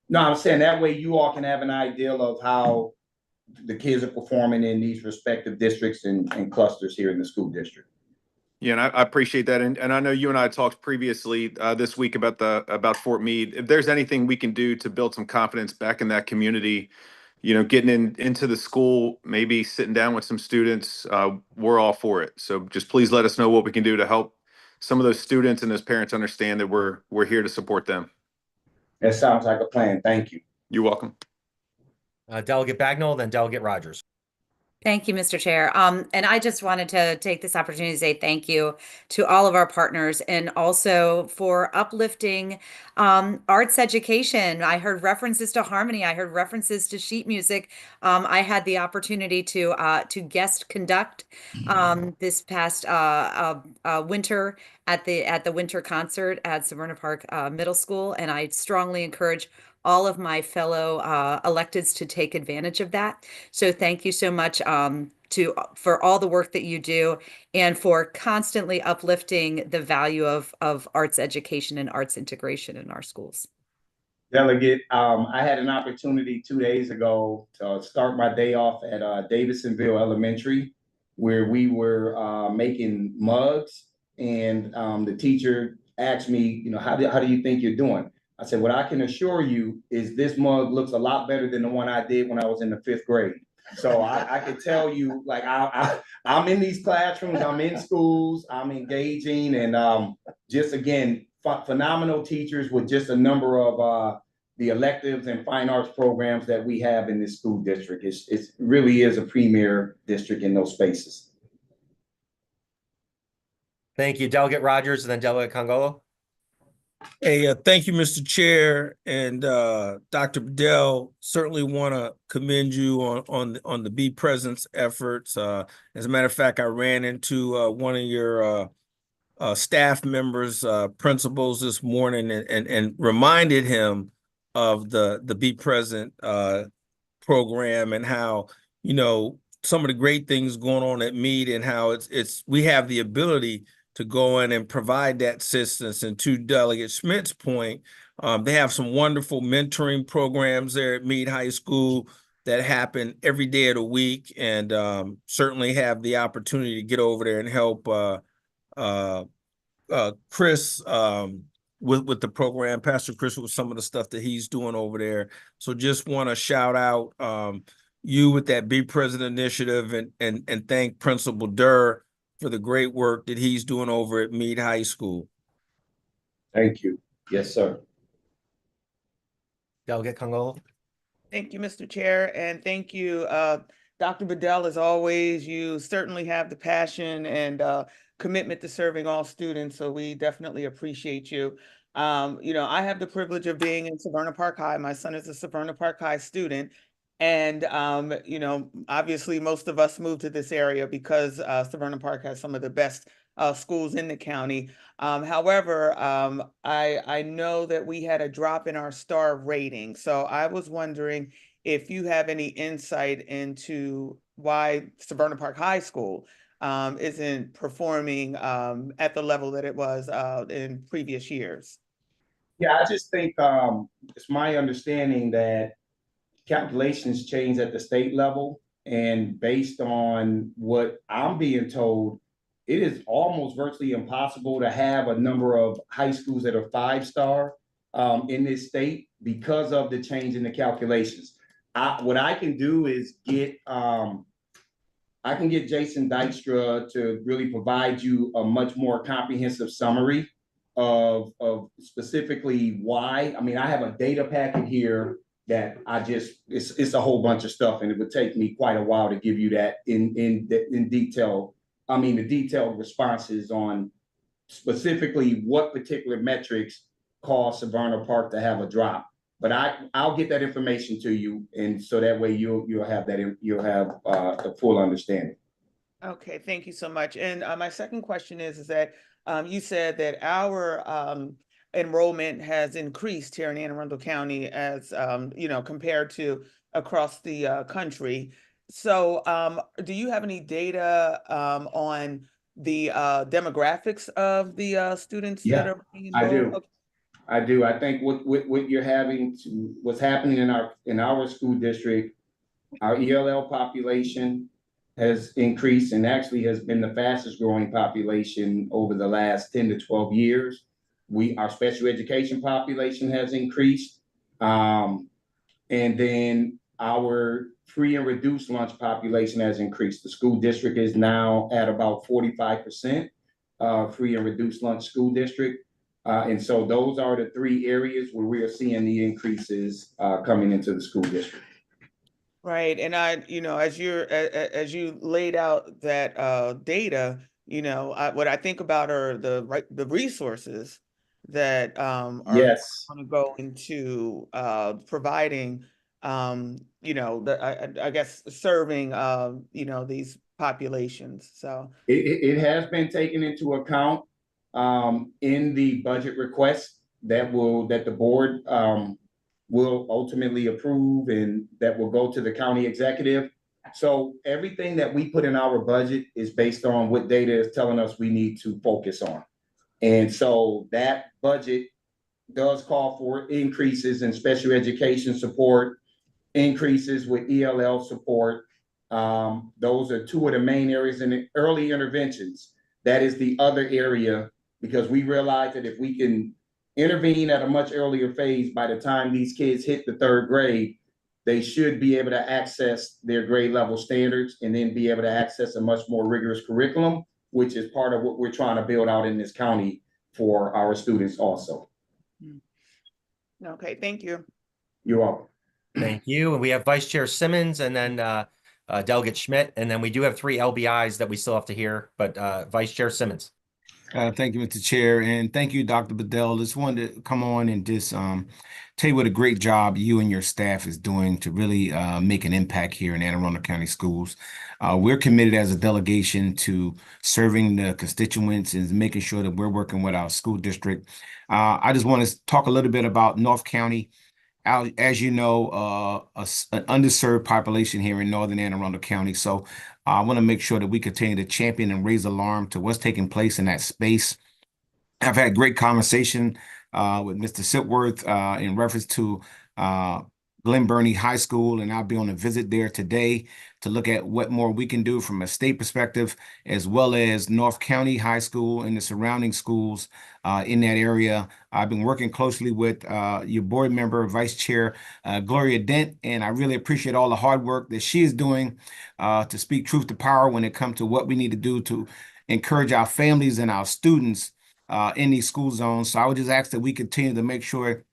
No, I'm saying that way you all can have an idea of how the kids are performing in these respective districts and clusters here in the school district. Yeah, and I appreciate that. And I know you and I talked previously this week about Fort Meade. If there's anything we can do to build some confidence back in that community, getting into the school, maybe sitting down with some students, we're all for it. So just please let us know what we can do to help some of those students and those parents understand that we're here to support them. That sounds like a plan. Thank you. You're welcome. Delegate Bagnell, then Delegate Rogers. Thank you, Mr. Chair. And I just wanted to take this opportunity to say thank you to all of our partners, and also for uplifting arts education. I heard references to harmony. I heard references to sheet music. I had the opportunity to guest conduct this past winter at the winter concert at Severna Park Middle School, and I strongly encourage all of my fellow electeds to take advantage of that. So thank you so much for all the work that you do, and for constantly uplifting the value of arts education and arts integration in our schools. Delegate, I had an opportunity 2 days ago to start my day off at Davidsonville Elementary, where we were making mugs, and the teacher asked me, how do you think you're doing? I said, what I can assure you is this mug looks a lot better than the one I did when I was in the 5th grade. So I could tell you, like, I'm in these classrooms, I'm in schools, I'm engaging, and just, again, phenomenal teachers with just a number of the electives and fine arts programs that we have in this school district. It really is a premier district in those spaces. Thank you, Delegate Rogers, and then Delegate Congolo. Hey, thank you, Mr. Chair, and Dr. Bedell. Certainly want to commend you on the Be Presence efforts. As a matter of fact, I ran into one of your staff members, principals this morning, and reminded him of the Be Present program and how, some of the great things going on at Meade and how we have the ability to go in and provide that assistance. And to Delegate Schmidt's point, they have some wonderful mentoring programs there at Meade High School that happen every day of the week, and certainly have the opportunity to get over there and help Chris with the program, Pastor Chris, with some of the stuff that he's doing over there. So just want to shout out you with that Be Present initiative, and thank Principal Durr for the great work that he's doing over at Meade High School. Thank you. Yes, sir. Delegate Congola. Thank you, Mr. Chair, and thank you, Dr. Bedell. As always, you certainly have the passion and commitment to serving all students, so we definitely appreciate you. I have the privilege of being in Severna Park High. My son is a Severna Park High student, and obviously most of us moved to this area because Severna Park has some of the best schools in the county. However, I know that we had a drop in our star rating. So I was wondering if you have any insight into why Severna Park High School isn't performing at the level that it was in previous years. Yeah, I just think it's my understanding that calculations change at the state level, and based on what I'm being told, it is almost virtually impossible to have a number of high schools that are 5-star in this state because of the change in the calculations. What I can do is get Jason Dykstra to really provide you a much more comprehensive summary of specifically why. I mean, I have a data packet here that it's a whole bunch of stuff, and it would take me quite a while to give you that in detail. I mean, the detailed responses on specifically what particular metrics cause Severna Park to have a drop. But I'll get that information to you, and so that way you'll have the full understanding. Okay, thank you so much. And my second question is that you said that our enrollment has increased here in Anne Arundel County as compared to across the country. So do you have any data on the demographics of the students that are being enrolled? I do. I think what you're what's happening in our school district, our ELL population has increased and actually has been the fastest growing population over the last 10 to 12 years. Our special education population has increased. And then our free and reduced lunch population has increased. The school district is now at about 45% free and reduced lunch school district. And so those are the 3 areas where we are seeing the increases coming into the school district. Right. And as you laid out that data, what I think about are the resources that are going to go into providing, I guess serving, these populations. So it has been taken into account in the budget request that the board will ultimately approve, and that will go to the county executive. So everything that we put in our budget is based on what data is telling us we need to focus on. And so that budget does call for increases in special education support, increases with ELL support. Those are 2 of the main areas. In early interventions, that is the other area, because we realize that if we can intervene at a much earlier phase, by the time these kids hit the 3rd grade, they should be able to access their grade level standards and then be able to access a much more rigorous curriculum, which is part of what we're trying to build out in this county for our students also. Okay, thank you. You're welcome. Thank you. And we have Vice Chair Simmons, and then Delegate Schmidt, and then we do have 3 LBIs that we still have to hear, but Vice Chair Simmons. Thank you, Mr. Chair, and thank you, Dr. Bedell. Just wanted to come on and just tell you what a great job you and your staff is doing to really make an impact here in Anne Arundel County Schools. We're committed as a delegation to serving the constituents and making sure that we're working with our school district. I just want to talk a little bit about North County. as you know, an underserved population here in Northern Anne Arundel County. So I want to make sure that we continue to champion and raise alarm to what's taking place in that space. I've had great conversation with Mr. Sipworth in reference to Glen Burnie High School, and I'll be on a visit there today to look at what more we can do from a state perspective, as well as North County High School and the surrounding schools in that area. I've been working closely with your board member, Vice Chair Gloria Dent, and I really appreciate all the hard work that she is doing to speak truth to power when it comes to what we need to do to encourage our families and our students in these school zones. So I would just ask that we continue to make sure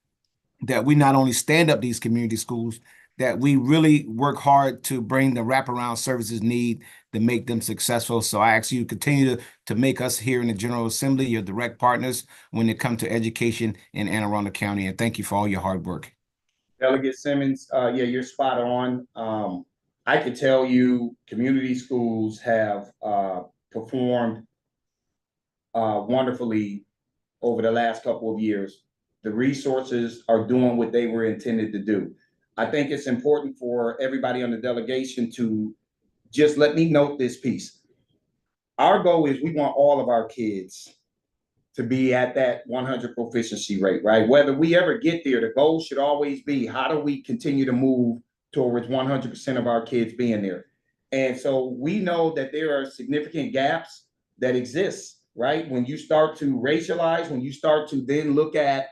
that we not only stand up these community schools, that we really work hard to bring the wraparound services need to make them successful. So I ask you to continue to make us here in the General Assembly your direct partners when it comes to education in Anne Arundel County. And thank you for all your hard work. Delegate Simmons, yeah, you're spot on. I can tell you community schools have performed wonderfully over the last couple of years. The resources are doing what they were intended to do. I think it's important for everybody on the delegation to just let me note this piece. Our goal is we want all of our kids to be at that 100 proficiency rate, right? Whether we ever get there, the goal should always be, how do we continue to move towards 100% of our kids being there? And so we know that there are significant gaps that exist, right? When you start to racialize, when you start to then look at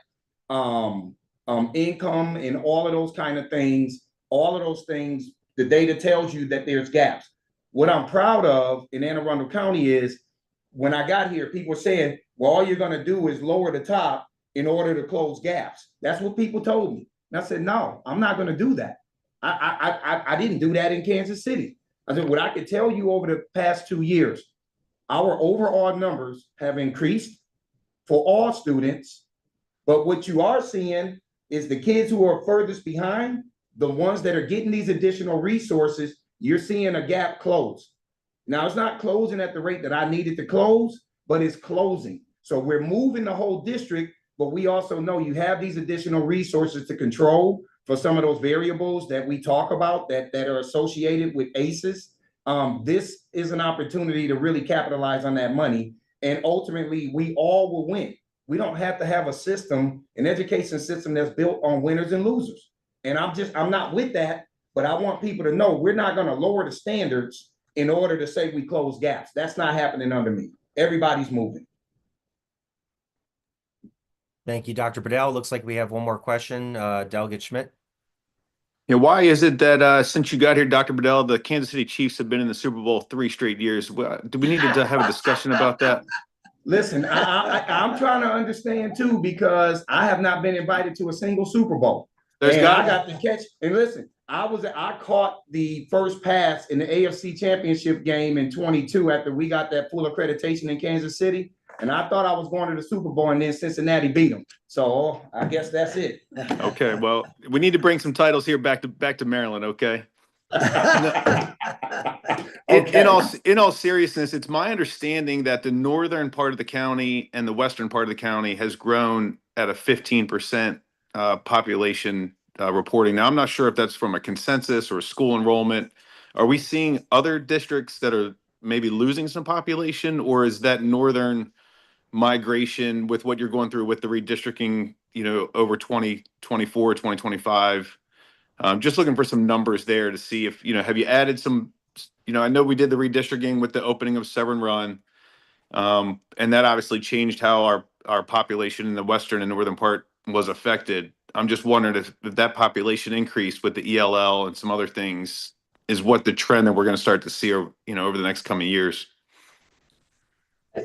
income and all of those kind of things, the data tells you that there's gaps. What I'm proud of in Anne Arundel County is when I got here, people were saying, well, all you're going to do is lower the top in order to close gaps. That's what people told me. And I said, no, I'm not going to do that. I didn't do that in Kansas City. I said, what I could tell you over the past 2 years, our overall numbers have increased for all students. But what you are seeing is the kids who are furthest behind, the ones that are getting these additional resources, you're seeing a gap close. Now, it's not closing at the rate that I needed to close, but it's closing. So we're moving the whole district, but we also know you have these additional resources to control for some of those variables that we talk about that are associated with ACEs. This is an opportunity to really capitalize on that money. And ultimately, we all will win. We don't have to have a system, an education system that's built on winners and losers. And I'm not with that, but I want people to know we're not going to lower the standards in order to say we close gaps. That's not happening under me. Everybody's moving. Thank you, Dr. Bedell. Looks like we have one more question. Delegate Schmidt. Yeah, why is it that since you got here, Dr. Bedell, the Kansas City Chiefs have been in the Super Bowl 3 straight years? Do we need to have a discussion about that? Listen, I'm trying to understand too, because I have not been invited to a single Super Bowl. I got to catch. And listen, I caught the first pass in the AFC Championship game in 22 after we got that full accreditation in Kansas City. And I thought I was going to the Super Bowl, and then Cincinnati beat them. So I guess that's it. Okay, well, we need to bring some titles here back to Maryland, okay? In all seriousness, it's my understanding that the northern part of the county and the western part of the county has grown at a 15% population reporting. Now, I'm not sure if that's from a consensus or school enrollment. Are we seeing other districts that are maybe losing some population, or is that northern migration with what you're going through with the redistricting, over 2024, 2025? Just looking for some numbers there to see if, have you added some, I know we did the redistricting with the opening of Severn Run, and that obviously changed how our population in the western and northern part was affected. I'm just wondering if that population increase with the ELL and some other things is what the trend that we're going to start to see, over the next coming years.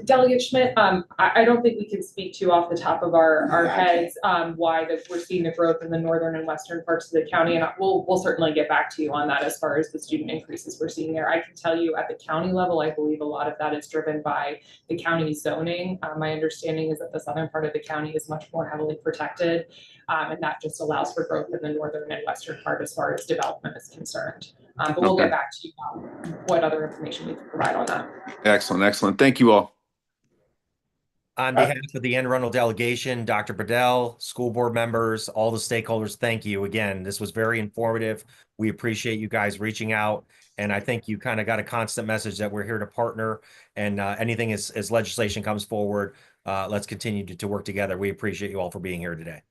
Delegate Schmidt, I don't think we can speak to off the top of our heads why we're seeing the growth in the northern and western parts of the county, and we'll certainly get back to you on that as far as the student increases we're seeing there. I can tell you at the county level, I believe a lot of that is driven by the county zoning. My understanding is that the southern part of the county is much more heavily protected, and that just allows for growth in the northern and western part as far as development is concerned. But we'll get back to you on what other information we can provide on that. Excellent. Thank you all. On behalf of the Anne Arundel delegation, Dr. Bedell, school board members, all the stakeholders, thank you again. This was very informative. We appreciate you guys reaching out. And I think you kind of got a constant message that we're here to partner, and anything as legislation comes forward, let's continue to work together. We appreciate you all for being here today.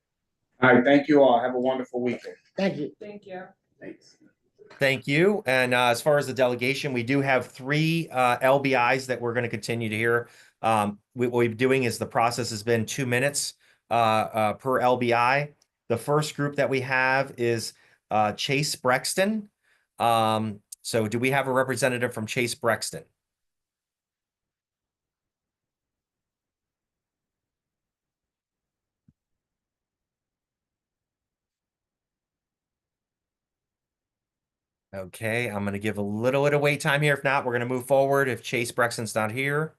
All right, thank you all. Have a wonderful weekend. Thank you. Thank you. Thanks. Thank you. And as far as the delegation, we do have 3 LBIs that we're going to continue to hear. What we're doing is the process has been 2 minutes per LBI. The first group that we have is Chase Brexton. So do we have a representative from Chase Brexton? Okay, I'm going to give a little bit of wait time here. If not, we're going to move forward if Chase Brexton's not here.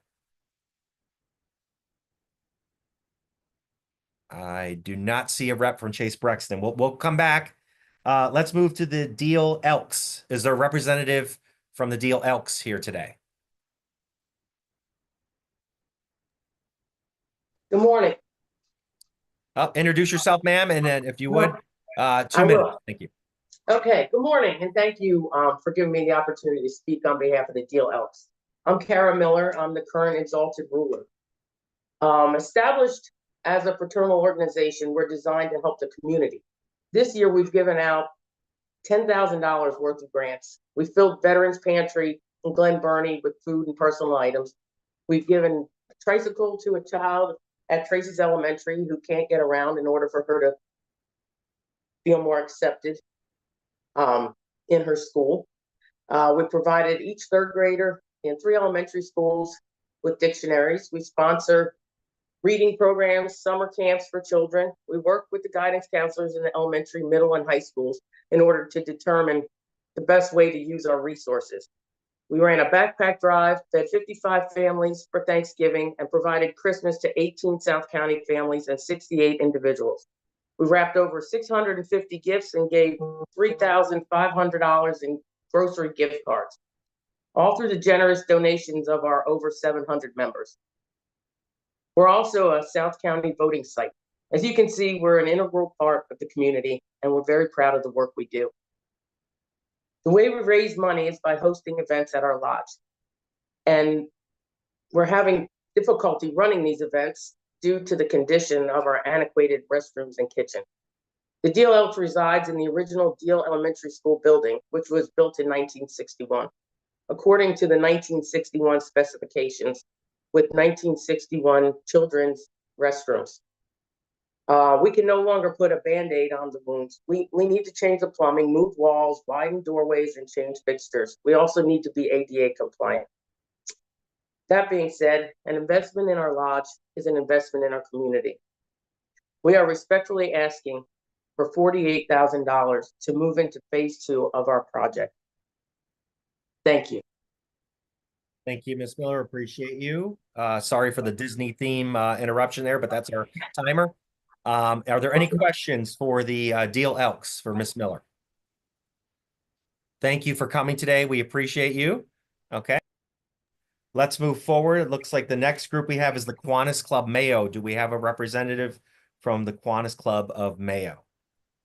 I do not see a rep from Chase Brexton. We'll come back. Let's move to the Deal Elks. Is there a representative from the Deal Elks here today? Good morning. Introduce yourself, ma'am, and then if you would, 2 I minutes. will. Thank you. Okay, good morning, and thank you for giving me the opportunity to speak on behalf of the Deal Elks. I'm Kara Miller. I'm the current exalted ruler. Established as a fraternal organization, we're designed to help the community. This year, we've given out $10,000 worth of grants. We filled Veterans Pantry in Glen Burnie with food and personal items. We've given a tricycle to a child at Tracy's Elementary who can't get around in order for her to feel more accepted in her school. We provided each 3rd grader in 3 elementary schools with dictionaries. We sponsor reading programs, summer camps for children. We work with the guidance counselors in the elementary, middle, and high schools in order to determine the best way to use our resources. We ran a backpack drive, fed 55 families for Thanksgiving, and provided Christmas to 18 South County families and 68 individuals. We wrapped over 650 gifts and gave $3,500 in grocery gift cards, all through the generous donations of our over 700 members. We're also a South County voting site. As you can see, we're an integral part of the community, and we're very proud of the work we do. The way we raise money is by hosting events at our lodge. And we're having difficulty running these events due to the condition of our antiquated restrooms and kitchen. The Deal Elks resides in the original Deal Elementary School building, which was built in 1961. According to the 1961 specifications, with 1961 children's restrooms. We can no longer put a Band-Aid on the wounds. We need to change the plumbing, move walls, widen doorways, and change fixtures. We also need to be ADA compliant. That being said, an investment in our lodge is an investment in our community. We are respectfully asking for $48,000 to move into phase 2 of our project. Thank you. Thank you, Ms. Miller. Appreciate you. Sorry for the Disney theme interruption there, but that's our timer. Are there any questions for the Deal Elks for Ms. Miller? Thank you for coming today. We appreciate you. Okay. Let's move forward. It looks like the next group we have is the Kiwanis Club Mayo. Do we have a representative from the Kiwanis Club of Mayo?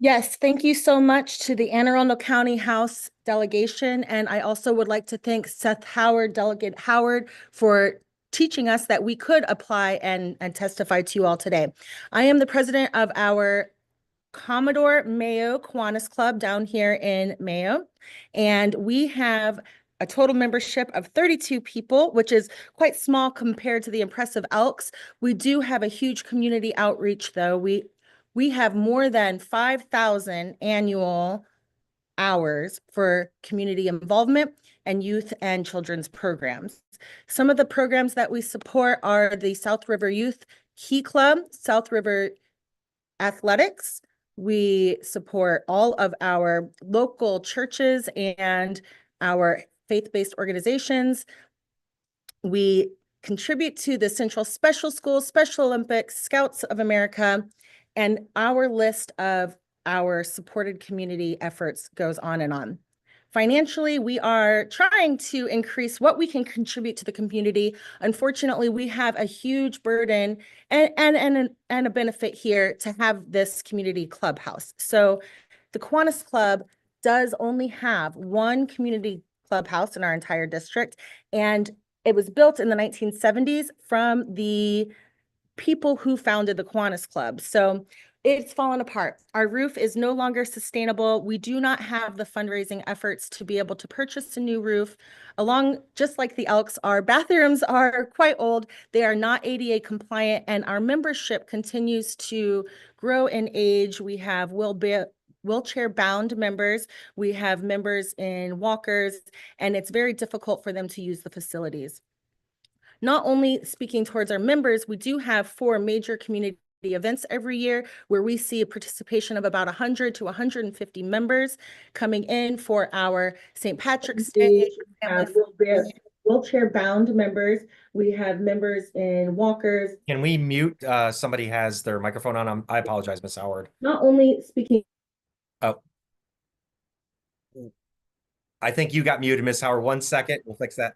Yes, thank you so much to the Anne Arundel County House delegation. And I also would like to thank Seth Howard, Delegate Howard, for teaching us that we could apply and testify to you all today. I am the president of our Commodore Mayo Kiwanis Club down here in Mayo. And we have a total membership of 32 people, which is quite small compared to the impressive Elks. We do have a huge community outreach, though. We have more than 5,000 annual hours for community involvement and youth and children's programs. Some of the programs that we support are the South River Youth Key Club, South River Athletics. We support all of our local churches and our faith-based organizations. We contribute to the Central Special Schools, Special Olympics, Scouts of America, and our list of our supported community efforts goes on and on. Financially, we are trying to increase what we can contribute to the community. Unfortunately, we have a huge burden and a benefit here to have this community clubhouse. So the Kiwanis Club does only have one community clubhouse in our entire district, and it was built in the 1970s from the people who founded the Kiwanis Club. So it's fallen apart. Our roof is no longer sustainable. We do not have the fundraising efforts to be able to purchase a new roof. Just like the Elks, our bathrooms are quite old. They are not ADA compliant, and our membership continues to grow in age. We have wheelchair-bound members. We have members in walkers, and it's very difficult for them to use the facilities. Not only speaking towards our members, we do have 4 major community events every year where we see a participation of about 100 to 150 members coming in for our St. Patrick's Day. Wheelchair-bound members. We have members in walkers. Can we mute? Somebody has their microphone on. I apologize, Miss Howard. Not only speaking. Oh, I think you got muted, Miss Howard. 1 second. We'll fix that.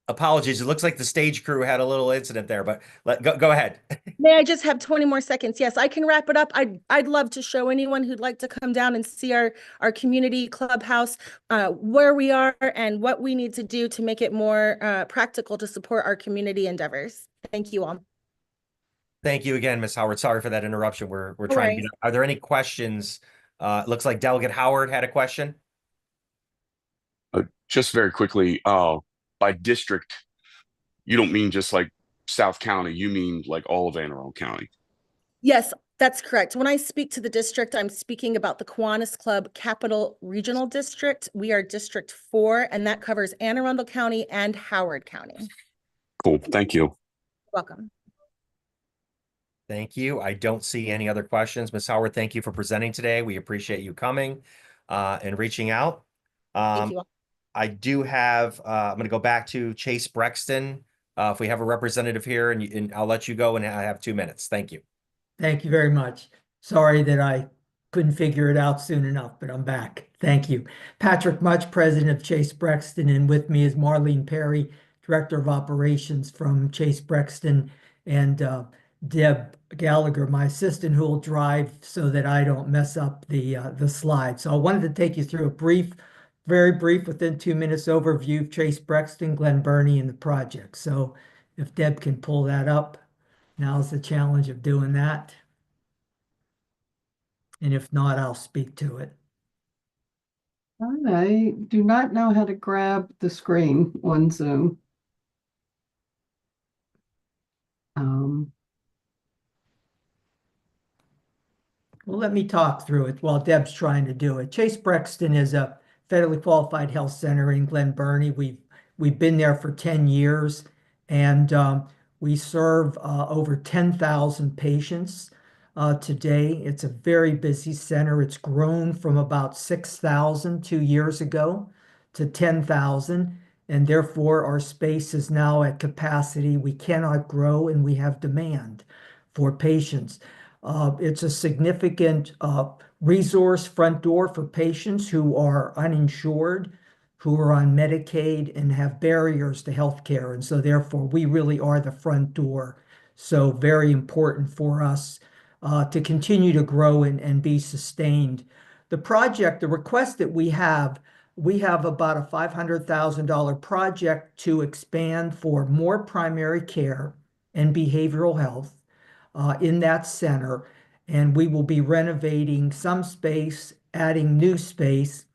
Apologies. It looks like the stage crew had a little incident there, but go ahead. May I just have 20 more seconds? Yes, I can wrap it up. I'd love to show anyone who'd like to come down and see our community clubhouse, where we are and what we need to do to make it more practical to support our community endeavors. Thank you all. Thank you again, Miss Howard. Sorry for that interruption. We're trying to get. Are there any questions? It looks like Delegate Howard had a question. Just very quickly, by district, you don't mean just like South County, you mean like all of Anne Arundel County? Yes, that's correct. When I speak to the district, I'm speaking about the Kiwanis Club Capital Regional District. We are District 4, and that covers Anne Arundel County and Howard County. Cool, thank you. Welcome. Thank you. I don't see any other questions. Ms. Howard, thank you for presenting today. We appreciate you coming and reaching out. Thank you all. I do have, I'm going to go back to Chase Brexton. If we have a representative here, and I'll let you go, and I have 2 minutes. Thank you. Thank you very much. Sorry that I couldn't figure it out soon enough, but I'm back. Thank you. Patrick Much, president of Chase Brexton, and with me is Marlene Perry, director of operations from Chase Brexton, and Deb Gallagher, my assistant, who will drive so that I don't mess up the slides. So I wanted to take you through a very brief, within 2 minutes overview of Chase Brexton, Glen Burnie, and the project. So if Deb can pull that up, now's the challenge of doing that. And if not, I'll speak to it. I do not know how to grab the screen on Zoom. Well, let me talk through it while Deb's trying to do it. Chase Brexton is a federally qualified health center in Glen Burnie. We've been there for 10 years, and we serve over 10,000 patients today. It's a very busy center. It's grown from about 6,000 2 years ago to 10,000, and therefore our space is now at capacity. We cannot grow, and we have demand for patients. It's a significant resource front door for patients who are uninsured, who are on Medicaid and have barriers to healthcare. And so therefore, we really are the front door. So very important for us to continue to grow and be sustained. The project, the request that we have about a $500,000 project to expand for more primary care and behavioral health in that center. And we will be renovating some space, adding new space,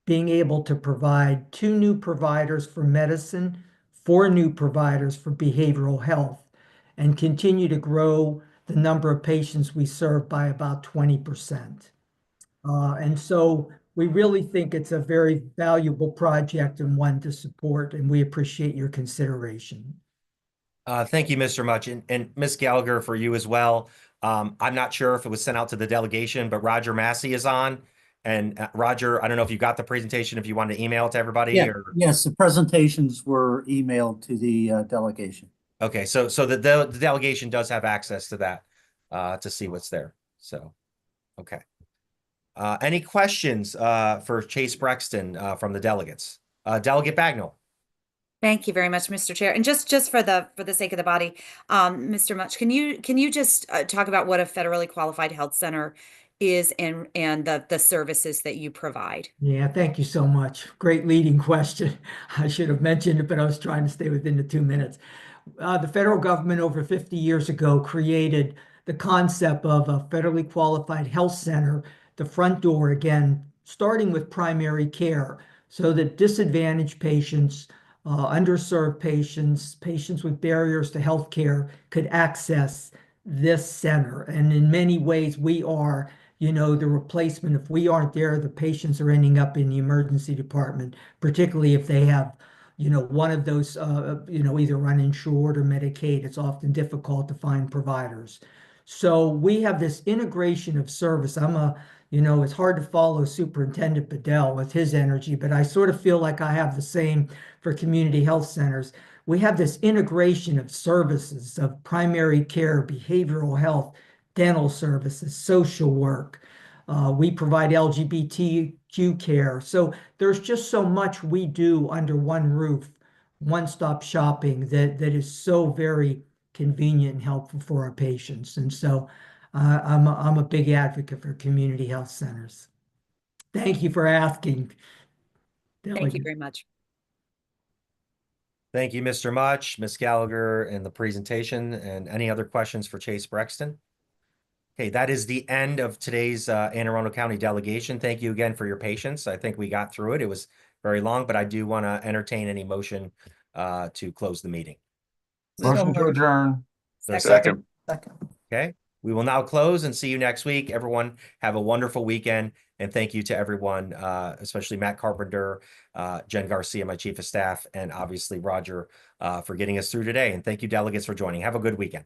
being able to provide 2 new providers for medicine, 4 new providers for behavioral health, and continue to grow the number of patients we serve by about 20%. And so we really think it's a very valuable project and one to support, and we appreciate your consideration. Thank you, Mr. Much, and Ms. Gallagher, for you as well. I'm not sure if it was sent out to the delegation, but Roger Massey is on. And Roger, I don't know if you got the presentation, if you wanted to email it to everybody. Yeah, or... Yes, the presentations were emailed to the delegation. Okay, so the delegation does have access to that to see what's there. So Okay. Any questions for Chase Brexton from the delegates? Delegate Bagnell. Thank you very much, Mr. Chair. And just for the sake of the body, Mr. Much, can you just talk about what a federally qualified health center is and the services that you provide? Yeah, thank you so much. Great leading question. I should have mentioned it, but I was trying to stay within the 2 minutes. The federal government over 50 years ago created the concept of a federally qualified health center, the front door again, starting with primary care, so that disadvantaged patients, underserved patients, patients with barriers to health care could access this center. And in many ways, we are, you know, the replacement. If we aren't there, the patients are ending up in the emergency department, particularly if they have, you know, one of those, you know, either uninsured or Medicaid. It's often difficult to find providers. So we have this integration of service. You know, it's hard to follow Superintendent Bedell with his energy, but I sort of feel like I have the same for community health centers. We have this integration of services of primary care, behavioral health, dental services, social work. We provide LGBTQ care. So there's just so much we do under one roof, one-stop shopping that is so very convenient and helpful for our patients. And so I'm a big advocate for community health centers. Thank you for asking. Thank you very much. Thank you, Mr. Much, Ms. Gallagher, and the presentation. And any other questions for Chase Brexton? Okay, that is the end of today's Anne Arundel County delegation. Thank you again for your patience. I think we got through it. It was very long, but I do want to entertain any motion to close the meeting. Motion to adjourn. Second. Okay, we will now close and see you next week. Everyone have a wonderful weekend. And thank you to everyone, especially Matt Carpenter, Jen Garcia, my chief of staff, and obviously Roger for getting us through today. And thank you, delegates, for joining. Have a good weekend.